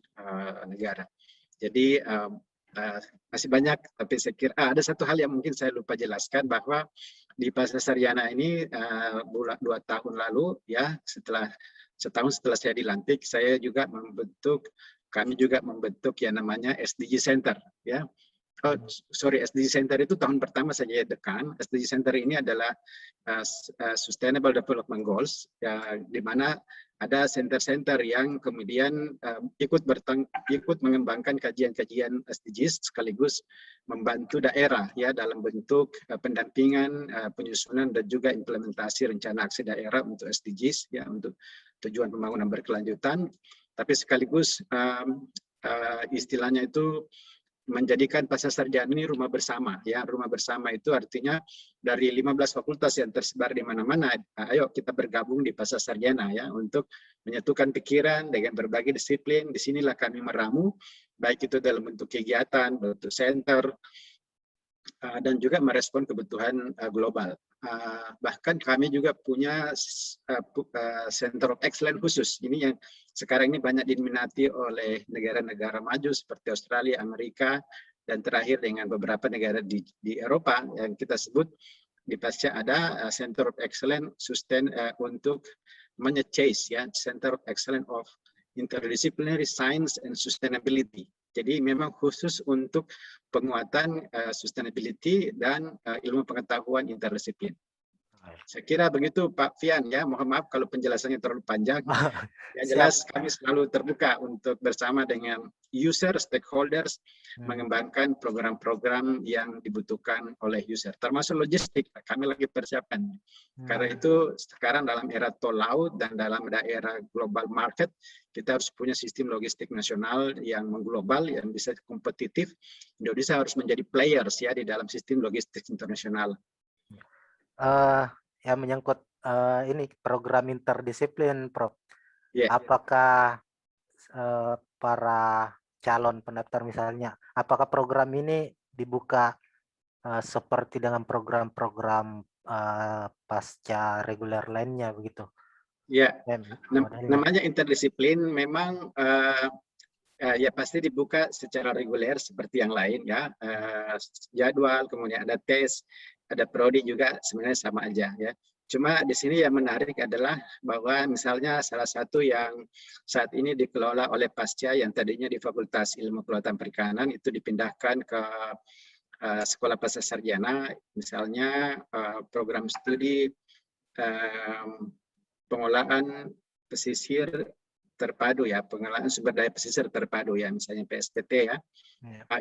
negara. Jadi masih banyak, tapi saya kira ada satu hal yang mungkin saya lupa jelaskan, bahwa di Pascasarjana ini 2 tahun lalu ya, setahun setelah saya dilantik, kami juga membentuk yang namanya SDG Center ya. SDG Center itu tahun pertama saya dekan. SDG Center ini adalah Sustainable Development Goals, ya, di mana ada center-center yang kemudian ikut mengembangkan kajian-kajian SDGs sekaligus membantu daerah ya dalam bentuk pendampingan, penyusunan dan juga implementasi rencana aksi daerah untuk SDGs ya, untuk tujuan pembangunan berkelanjutan, tapi sekaligus istilahnya itu menjadikan Pascasarjana ini rumah bersama ya. Rumah bersama itu artinya dari 15 fakultas yang tersebar di mana-mana, ayo kita bergabung di Pascasarjana ya untuk menyatukan pikiran dengan berbagai disiplin. Disinilah kami meramu, baik itu dalam bentuk kegiatan, bentuk center, dan juga merespon kebutuhan global. Bahkan kami juga punya Center of Excellence khusus. Ini yang sekarang ini banyak diminati oleh negara-negara maju seperti Australia, Amerika, dan terakhir dengan beberapa negara di Eropa yang kita sebut di Pasca ada Center of Excellence untuk Chase ya, Center of Excellence of Interdisciplinary Science and Sustainability. Jadi memang khusus untuk penguatan sustainability dan ilmu pengetahuan interdisiplin. Saya kira begitu Pak Fian ya. Mohon maaf kalau penjelasannya terlalu panjang. Yang jelas kami selalu terbuka untuk bersama dengan user, stakeholders, mengembangkan program-program yang dibutuhkan oleh user. Termasuk logistik, kami lagi persiapkan. Karena itu sekarang dalam era tol laut dan dalam daerah global market, kita harus punya sistem logistik nasional yang mengglobal, yang bisa kompetitif. Indonesia harus menjadi players ya di dalam sistem logistik internasional. Yang menyangkut ini program interdisiplin, Prof. Yeah. Apakah para calon pendaftar misalnya, apakah program ini dibuka seperti dengan program-program pasca reguler lainnya begitu? Ya, namanya interdisiplin memang ya pasti dibuka secara reguler seperti yang lain ya. Jadwal, kemudian ada tes, ada prodi juga sebenarnya sama aja ya. Cuma di sini yang menarik adalah bahwa misalnya salah satu yang saat ini dikelola oleh Pasca yang tadinya di Fakultas Ilmu Kelautan Perikanan itu dipindahkan ke Sekolah Pascasarjana, misalnya program studi pengolahan pesisir terpadu ya, pengolahan sumber daya pesisir terpadu ya, misalnya PSTT ya.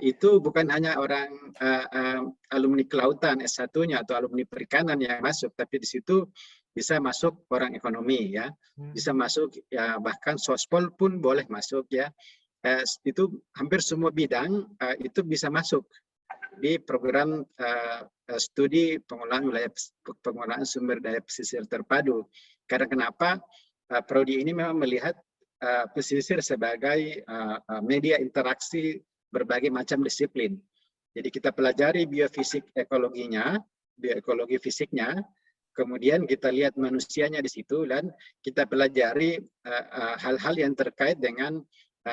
Itu bukan hanya orang alumni kelautan S1-nya atau alumni perikanan yang masuk, tapi di situ bisa masuk orang ekonomi ya, bisa masuk ya, bahkan sospol pun boleh masuk ya. Itu hampir semua bidang itu bisa masuk di program studi pengolahan sumber daya pesisir terpadu. Karena kenapa? Prodi ini memang melihat pesisir sebagai media interaksi berbagai macam disiplin. Jadi kita pelajari biofisik ekologinya, bioekologi fisiknya, kemudian kita lihat manusianya di situ, dan kita pelajari hal-hal yang terkait dengan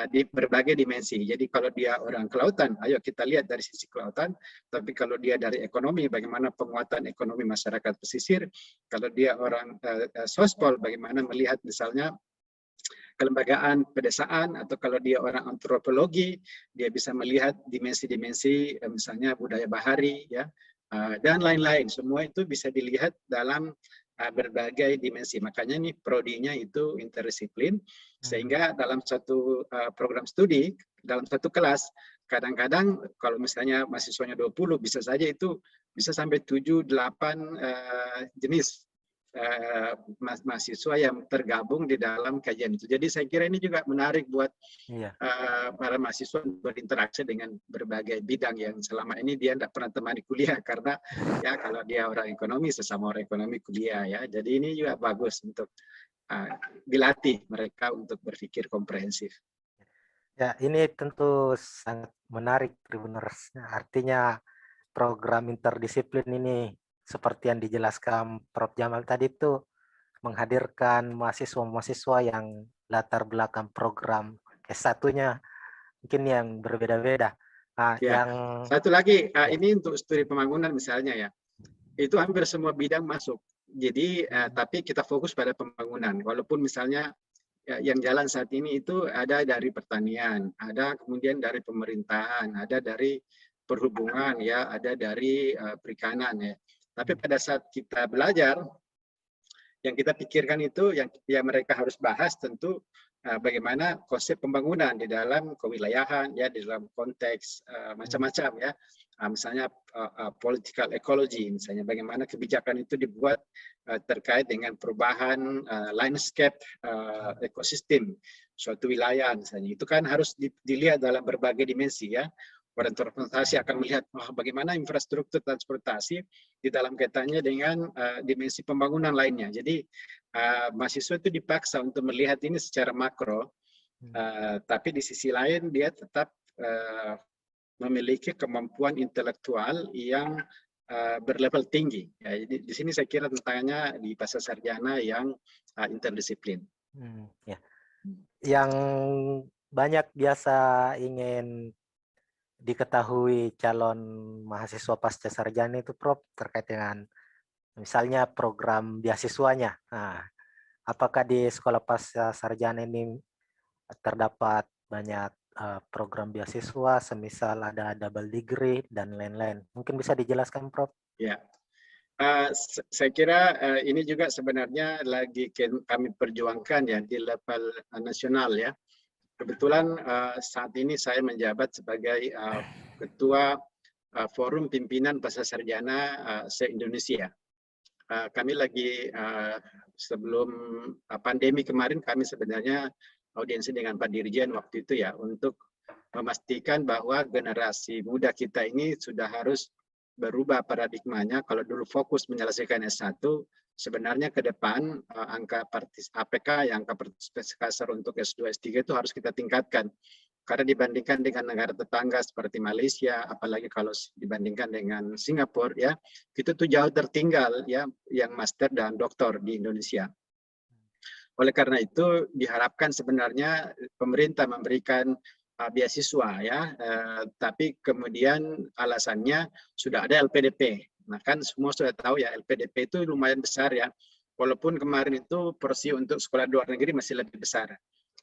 di berbagai dimensi. Jadi kalau dia orang kelautan, ayo kita lihat dari sisi kelautan, tapi kalau dia dari ekonomi, bagaimana penguatan ekonomi masyarakat pesisir, kalau dia orang sospol, bagaimana melihat misalnya kelembagaan pedesaan, atau kalau dia orang antropologi, dia bisa melihat dimensi-dimensi misalnya budaya bahari ya, dan lain-lain. Semua itu bisa dilihat dalam berbagai dimensi. Makanya nih prodinya itu interdisiplin, sehingga dalam satu program studi, dalam satu kelas, kadang-kadang kalau misalnya mahasiswanya 20, bisa saja itu bisa sampai 7-8 jenis mahasiswa yang tergabung di dalam kajian itu. Jadi saya kira ini juga menarik buat para mahasiswa berinteraksi dengan berbagai bidang yang selama ini dia tidak pernah temani kuliah, karena ya kalau dia orang ekonomi sesama orang ekonomi kuliah ya. Jadi ini juga bagus untuk dilatih mereka untuk berpikir komprehensif. Ya, ini tentu sangat menarik, Tribuners. Artinya program interdisiplin ini seperti yang dijelaskan Prof. Jamal tadi itu menghadirkan mahasiswa-mahasiswa yang latar belakang program S1-nya mungkin yang berbeda-beda. Ya. Satu lagi, ini untuk studi pembangunan misalnya ya, itu hampir semua bidang masuk. Jadi, tapi kita fokus pada pembangunan. Walaupun misalnya yang jalan saat ini itu ada dari pertanian, ada kemudian dari pemerintahan, ada dari perhubungan ya, ada dari perikanan ya. Tapi pada saat kita belajar, yang kita pikirkan itu yang mereka harus bahas tentu bagaimana konsep pembangunan di dalam kewilayahan ya, di dalam konteks macam-macam ya. Misalnya political ecology, misalnya bagaimana kebijakan itu dibuat terkait dengan perubahan landscape ekosistem suatu wilayah misalnya. Itu kan harus dilihat dalam berbagai dimensi ya. Badan transportasi akan melihat bagaimana infrastruktur transportasi di dalam kaitannya dengan dimensi pembangunan lainnya. Jadi mahasiswa itu dipaksa untuk melihat ini secara makro, tapi di sisi lain dia tetap memiliki kemampuan intelektual yang berlevel tinggi. Ya, jadi di sini saya kira tantangannya di pasca sarjana yang interdisiplin. Ya. Yang banyak biasa ingin diketahui calon mahasiswa pasca sarjana itu, Prof, terkait dengan misalnya program beasiswanya. Nah, apakah di sekolah pasca sarjana ini terdapat banyak program beasiswa, semisal ada double degree dan lain-lain? Mungkin bisa dijelaskan, Prof? Ya, saya kira ini juga sebenarnya lagi kami perjuangkan ya di level nasional ya. Kebetulan saat ini saya menjabat sebagai Ketua Forum Pimpinan Pasca Sarjana se-Indonesia. Kami lagi sebelum pandemi kemarin kami sebenarnya audiensi dengan Pak Dirjen waktu itu ya, untuk memastikan bahwa generasi muda kita ini sudah harus berubah paradigmanya. Kalau dulu fokus menyelesaikan S1, sebenarnya ke depan angka APK yang angka partisipasi kasar untuk S2, S3 itu harus kita tingkatkan. Karena dibandingkan dengan negara tetangga seperti Malaysia, apalagi kalau dibandingkan dengan Singapura ya, itu tuh jauh tertinggal ya yang master dan doktor di Indonesia. Oleh karena itu diharapkan sebenarnya pemerintah memberikan beasiswa ya, tapi kemudian alasannya sudah ada LPDP. Nah kan semua sudah tahu ya, LPDP itu lumayan besar ya, walaupun kemarin itu porsi untuk sekolah luar negeri masih lebih besar.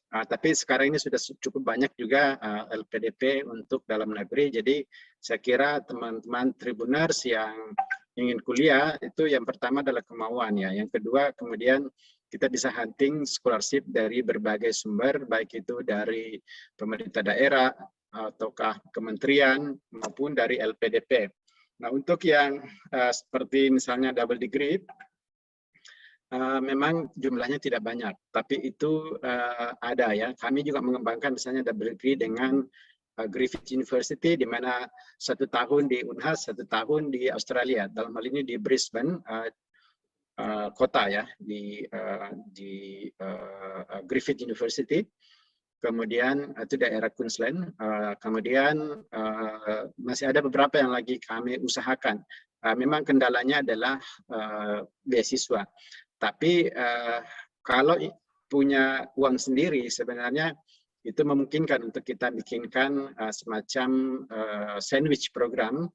Tapi sekarang ini sudah cukup banyak juga LPDP untuk dalam negeri. Jadi saya kira teman-teman Tribuners yang ingin kuliah itu yang pertama adalah kemauan ya. Yang kedua kemudian kita bisa hunting scholarship dari berbagai sumber, baik itu dari pemerintah daerah ataukah kementerian maupun dari LPDP. Nah untuk yang seperti misalnya double degree, memang jumlahnya tidak banyak, tapi itu ada ya. Kami juga mengembangkan misalnya double degree dengan Griffith University, di mana 1 tahun di Unhas, 1 tahun di Australia. Dalam hal ini di Brisbane, kota ya, di Griffith University. Kemudian itu daerah Queensland. Kemudian masih ada beberapa yang lagi kami usahakan. Memang kendalanya adalah beasiswa. Tapi kalau punya uang sendiri sebenarnya itu memungkinkan untuk kita bikinkan semacam sandwich program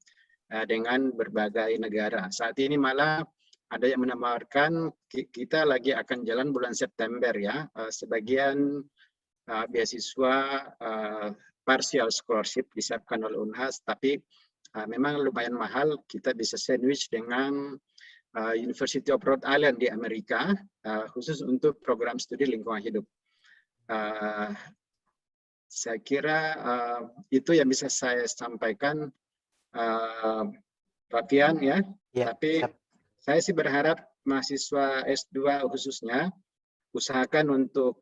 dengan berbagai negara. Saat ini malah ada yang menawarkan kita lagi akan jalan bulan September ya, sebagian beasiswa partial scholarship disiapkan oleh Unhas, tapi memang lumayan mahal. Kita bisa sandwich dengan University of Rhode Island di Amerika, khusus untuk program studi lingkungan hidup. Saya kira itu yang bisa saya sampaikan, Pak Fian ya. Tapi saya sih berharap mahasiswa S2 khususnya, usahakan untuk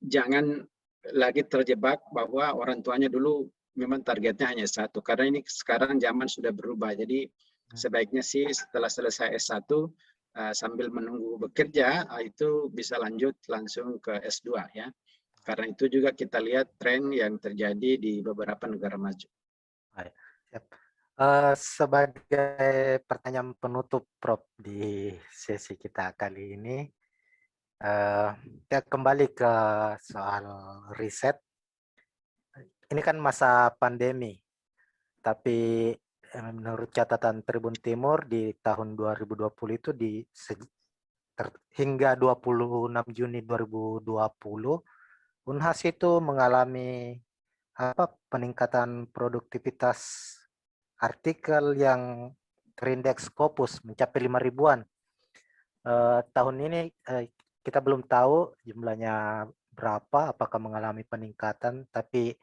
jangan lagi terjebak bahwa orang tuanya dulu memang targetnya hanya satu, karena ini sekarang zaman sudah berubah. Jadi sebaiknya sih setelah selesai S1 sambil menunggu bekerja itu bisa lanjut langsung ke S2 ya. Karena itu juga kita lihat tren yang terjadi di beberapa negara maju. Sebagai pertanyaan penutup, Prof, di sesi kita kali ini, kita kembali ke soal riset. Ini kan masa pandemi, tapi menurut catatan Tribun Timur di tahun 2020 itu hingga 26 Juni 2020, Unhas itu mengalami peningkatan produktivitas artikel yang terindeks Scopus mencapai 5.000-an. Tahun ini kita belum tahu jumlahnya berapa, apakah mengalami peningkatan, tapi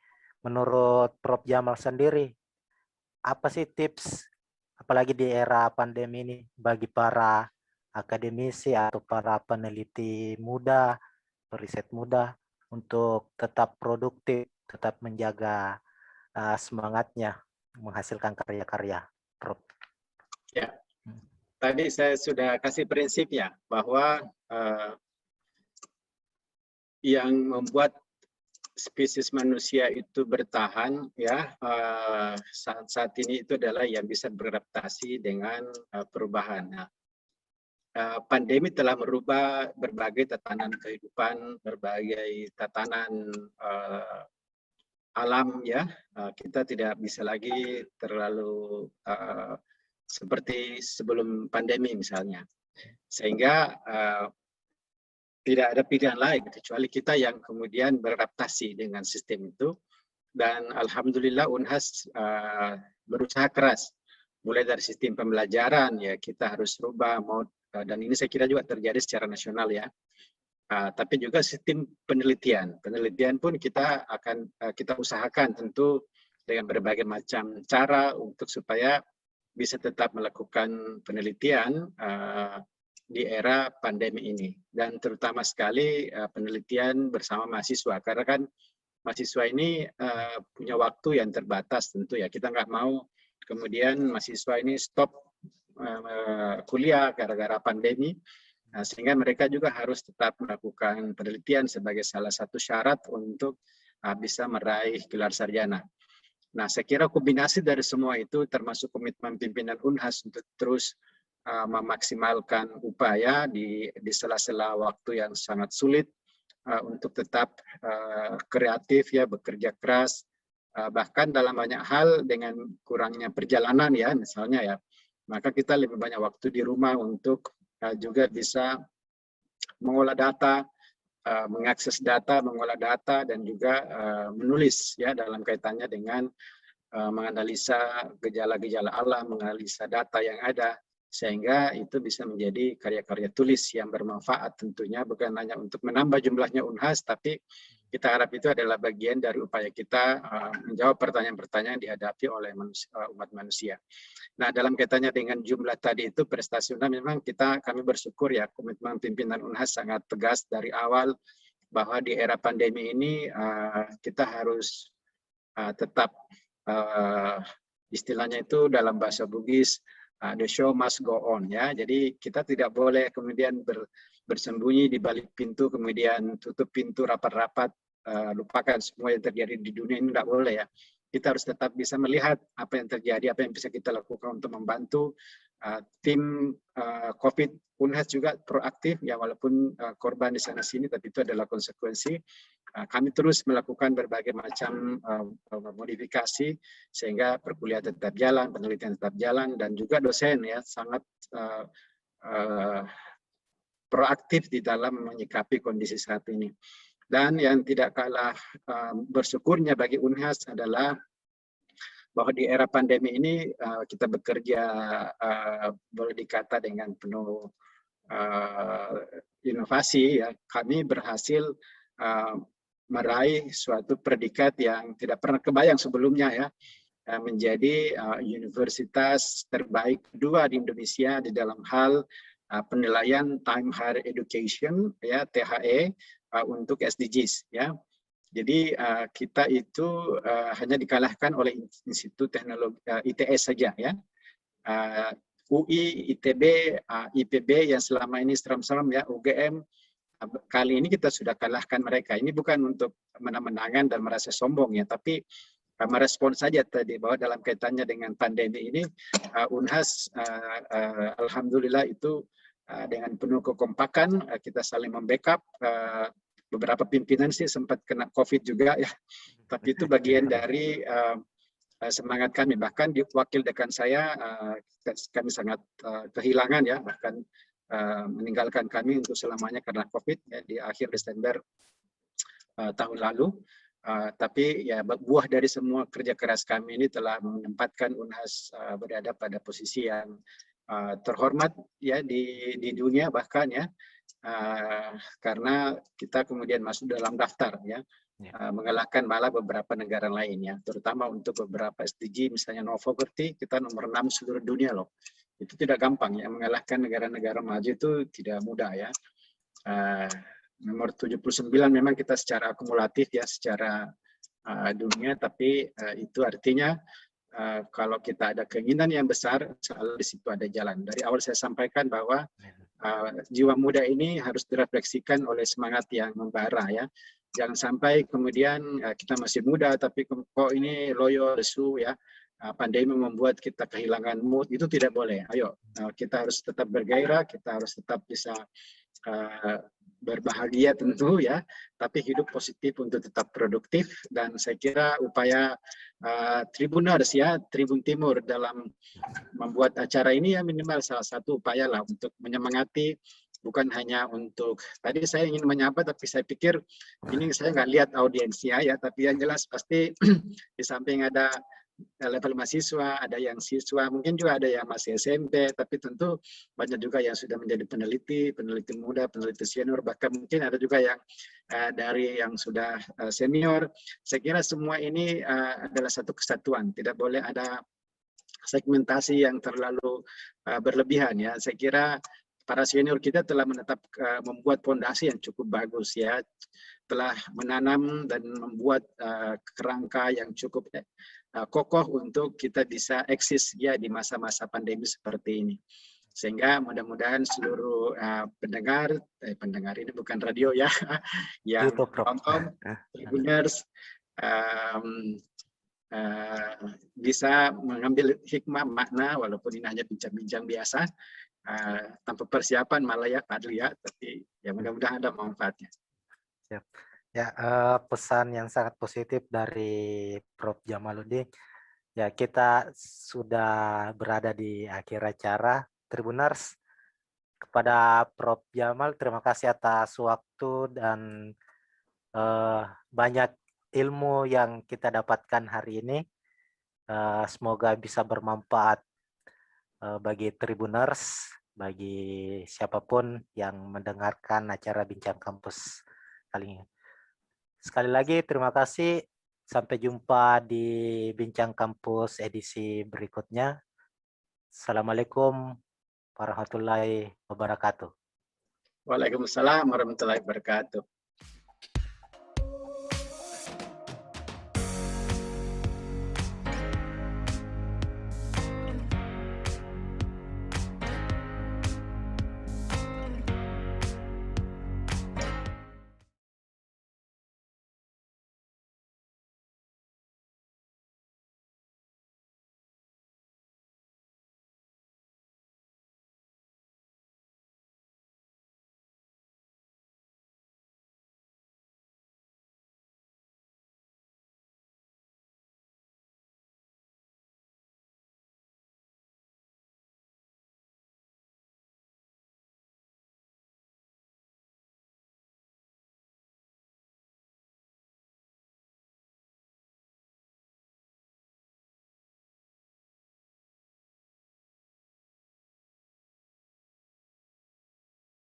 menurut Prof Jamal sendiri, apa sih tips, apalagi di era pandemi ini, bagi para akademisi atau para peneliti muda, periset muda, untuk tetap produktif, tetap menjaga semangatnya menghasilkan karya-karya, Prof? Ya, tadi saya sudah kasih prinsip ya, bahwa yang membuat spesies manusia itu bertahan ya saat ini itu adalah yang bisa beradaptasi dengan perubahan. Nah, pandemi telah merubah berbagai tatanan kehidupan, berbagai tatanan alam ya. Kita tidak bisa lagi terlalu seperti sebelum pandemi misalnya, sehingga tidak ada pilihan lain kecuali kita yang kemudian beradaptasi dengan sistem itu. Dan alhamdulillah Unhas berusaha keras, mulai dari sistem pembelajaran ya kita harus rubah mode, dan ini saya kira juga terjadi secara nasional ya. Tapi juga sistem penelitian pun kita usahakan tentu dengan berbagai macam cara untuk supaya bisa tetap melakukan penelitian di era pandemi ini, dan terutama sekali penelitian bersama mahasiswa, karena kan mahasiswa ini punya waktu yang terbatas tentu ya. Kita nggak mau kemudian mahasiswa ini stop kuliah gara-gara pandemi. Sehingga mereka juga harus tetap melakukan penelitian sebagai salah satu syarat untuk bisa meraih gelar sarjana. Nah, saya kira kombinasi dari semua itu termasuk komitmen pimpinan Unhas untuk terus memaksimalkan upaya di sela-sela waktu yang sangat sulit untuk tetap kreatif ya, bekerja keras, bahkan dalam banyak hal dengan kurangnya perjalanan ya misalnya ya, maka kita lebih banyak waktu di rumah untuk juga bisa mengolah data, mengakses data, mengolah data, dan juga menulis ya dalam kaitannya dengan menganalisa gejala-gejala alam, menganalisa data yang ada, sehingga itu bisa menjadi karya-karya tulis yang bermanfaat tentunya, bukan hanya untuk menambah jumlahnya Unhas, tapi kita harap itu adalah bagian dari upaya kita menjawab pertanyaan-pertanyaan yang dihadapi oleh umat manusia. Nah, dalam kaitannya dengan jumlah tadi itu, prestasi Unhas memang kami bersyukur ya, komitmen pimpinan Unhas sangat tegas dari awal bahwa di era pandemi ini kita harus tetap istilahnya itu dalam bahasa Bugis, the show must go on ya. Jadi kita tidak boleh kemudian bersembunyi di balik pintu, kemudian tutup pintu rapat-rapat, lupakan semua yang terjadi di dunia ini, tidak boleh ya. Kita harus tetap bisa melihat apa yang terjadi, apa yang bisa kita lakukan untuk membantu. Tim COVID Unhas juga proaktif ya, walaupun korban di sana sini, tapi itu adalah konsekuensi. Kami terus melakukan berbagai macam modifikasi sehingga perkuliahan tetap jalan, penelitian tetap jalan, dan juga dosen ya sangat proaktif di dalam menyikapi kondisi saat ini. Dan yang tidak kalah bersyukurnya bagi Unhas adalah bahwa di era pandemi ini kita bekerja boleh dikata dengan penuh inovasi ya. Kami berhasil meraih suatu predikat yang tidak pernah kebayang sebelumnya ya. menjadi universitas terbaik kedua di Indonesia di dalam hal penilaian Time Higher Education ya THE untuk SDGs ya. Jadi kita itu hanya dikalahkan oleh Institut Teknologi ITS saja ya. UI, ITB, IPB yang selama ini seram-seram ya, UGM, kali ini kita sudah kalahkan mereka. Ini bukan untuk menang-menangan dan merasa sombong ya, tapi merespon saja tadi bahwa dalam kaitannya dengan pandemi ini, Unhas alhamdulillah itu dengan penuh kekompakan kita saling membackup. Beberapa pimpinan sih sempat kena COVID juga ya, tapi itu bagian dari semangat kami. Bahkan di wakil dekan saya kami sangat kehilangan ya, bahkan meninggalkan kami untuk selamanya karena COVID ya, di akhir Desember tahun lalu. Tapi ya buah dari semua kerja keras kami ini telah menempatkan Unhas berada pada posisi yang terhormat ya di dunia bahkan ya, karena kita kemudian masuk dalam daftar ya. Mengalahkan malah beberapa negara lainnya, terutama untuk beberapa SDG, misalnya no poverty, kita nomor 6 seluruh dunia loh. Itu tidak gampang ya, mengalahkan negara-negara maju itu tidak mudah ya. Nomor 79 memang kita secara akumulatif ya, secara dunia, tapi itu artinya kalau kita ada keinginan yang besar, selalu di situ ada jalan. Dari awal saya sampaikan bahwa jiwa muda ini harus direfleksikan oleh semangat yang membara ya. Jangan sampai kemudian kita masih muda tapi kok ini loyo lesu ya, pandemi membuat kita kehilangan mood, itu tidak boleh. Ayo kita harus tetap bergairah, kita harus tetap bisa berbahagia tentu ya, tapi hidup positif untuk tetap produktif. Dan saya kira upaya Tribuners ya, Tribun Timur dalam membuat acara ini ya minimal salah satu upaya lah untuk menyemangati. Bukan hanya untuk, tadi saya ingin menyapa tapi saya pikir ini saya nggak lihat audiensnya ya, tapi yang jelas pasti di samping ada level mahasiswa, ada yang siswa, mungkin juga ada yang masih SMP, tapi tentu banyak juga yang sudah menjadi peneliti muda, peneliti senior, bahkan mungkin ada juga yang dari yang sudah senior. Saya kira semua ini adalah satu kesatuan, tidak boleh ada segmentasi yang terlalu berlebihan ya. Saya kira para senior kita telah membuat fondasi yang cukup bagus ya, telah menanam dan membuat kerangka yang cukup kokoh untuk kita bisa eksis ya di masa-masa pandemi seperti ini. Sehingga mudah-mudahan seluruh pendengar ini bukan radio ya, yang nonton, Tribuners bisa mengambil hikmah makna, walaupun ini hanya bincang-bincang biasa. Tanpa persiapan malah ya Pak Adli ya, tapi ya mudah-mudahan ada manfaatnya. Siap. Ya, pesan yang sangat positif dari Prof. Jamaluddin. Ya, kita sudah berada di akhir acara. Tribuners, kepada Prof. Jamal terima kasih atas waktu dan banyak ilmu yang kita dapatkan hari ini. Semoga bisa bermanfaat bagi Tribuners, bagi siapapun yang mendengarkan acara Bincang Kampus kali ini. Sekali lagi terima kasih. Sampai jumpa di Bincang Kampus edisi berikutnya. Assalamualaikum warahmatullahi wabarakatuh. Waalaikumsalam warahmatullahi wabarakatuh.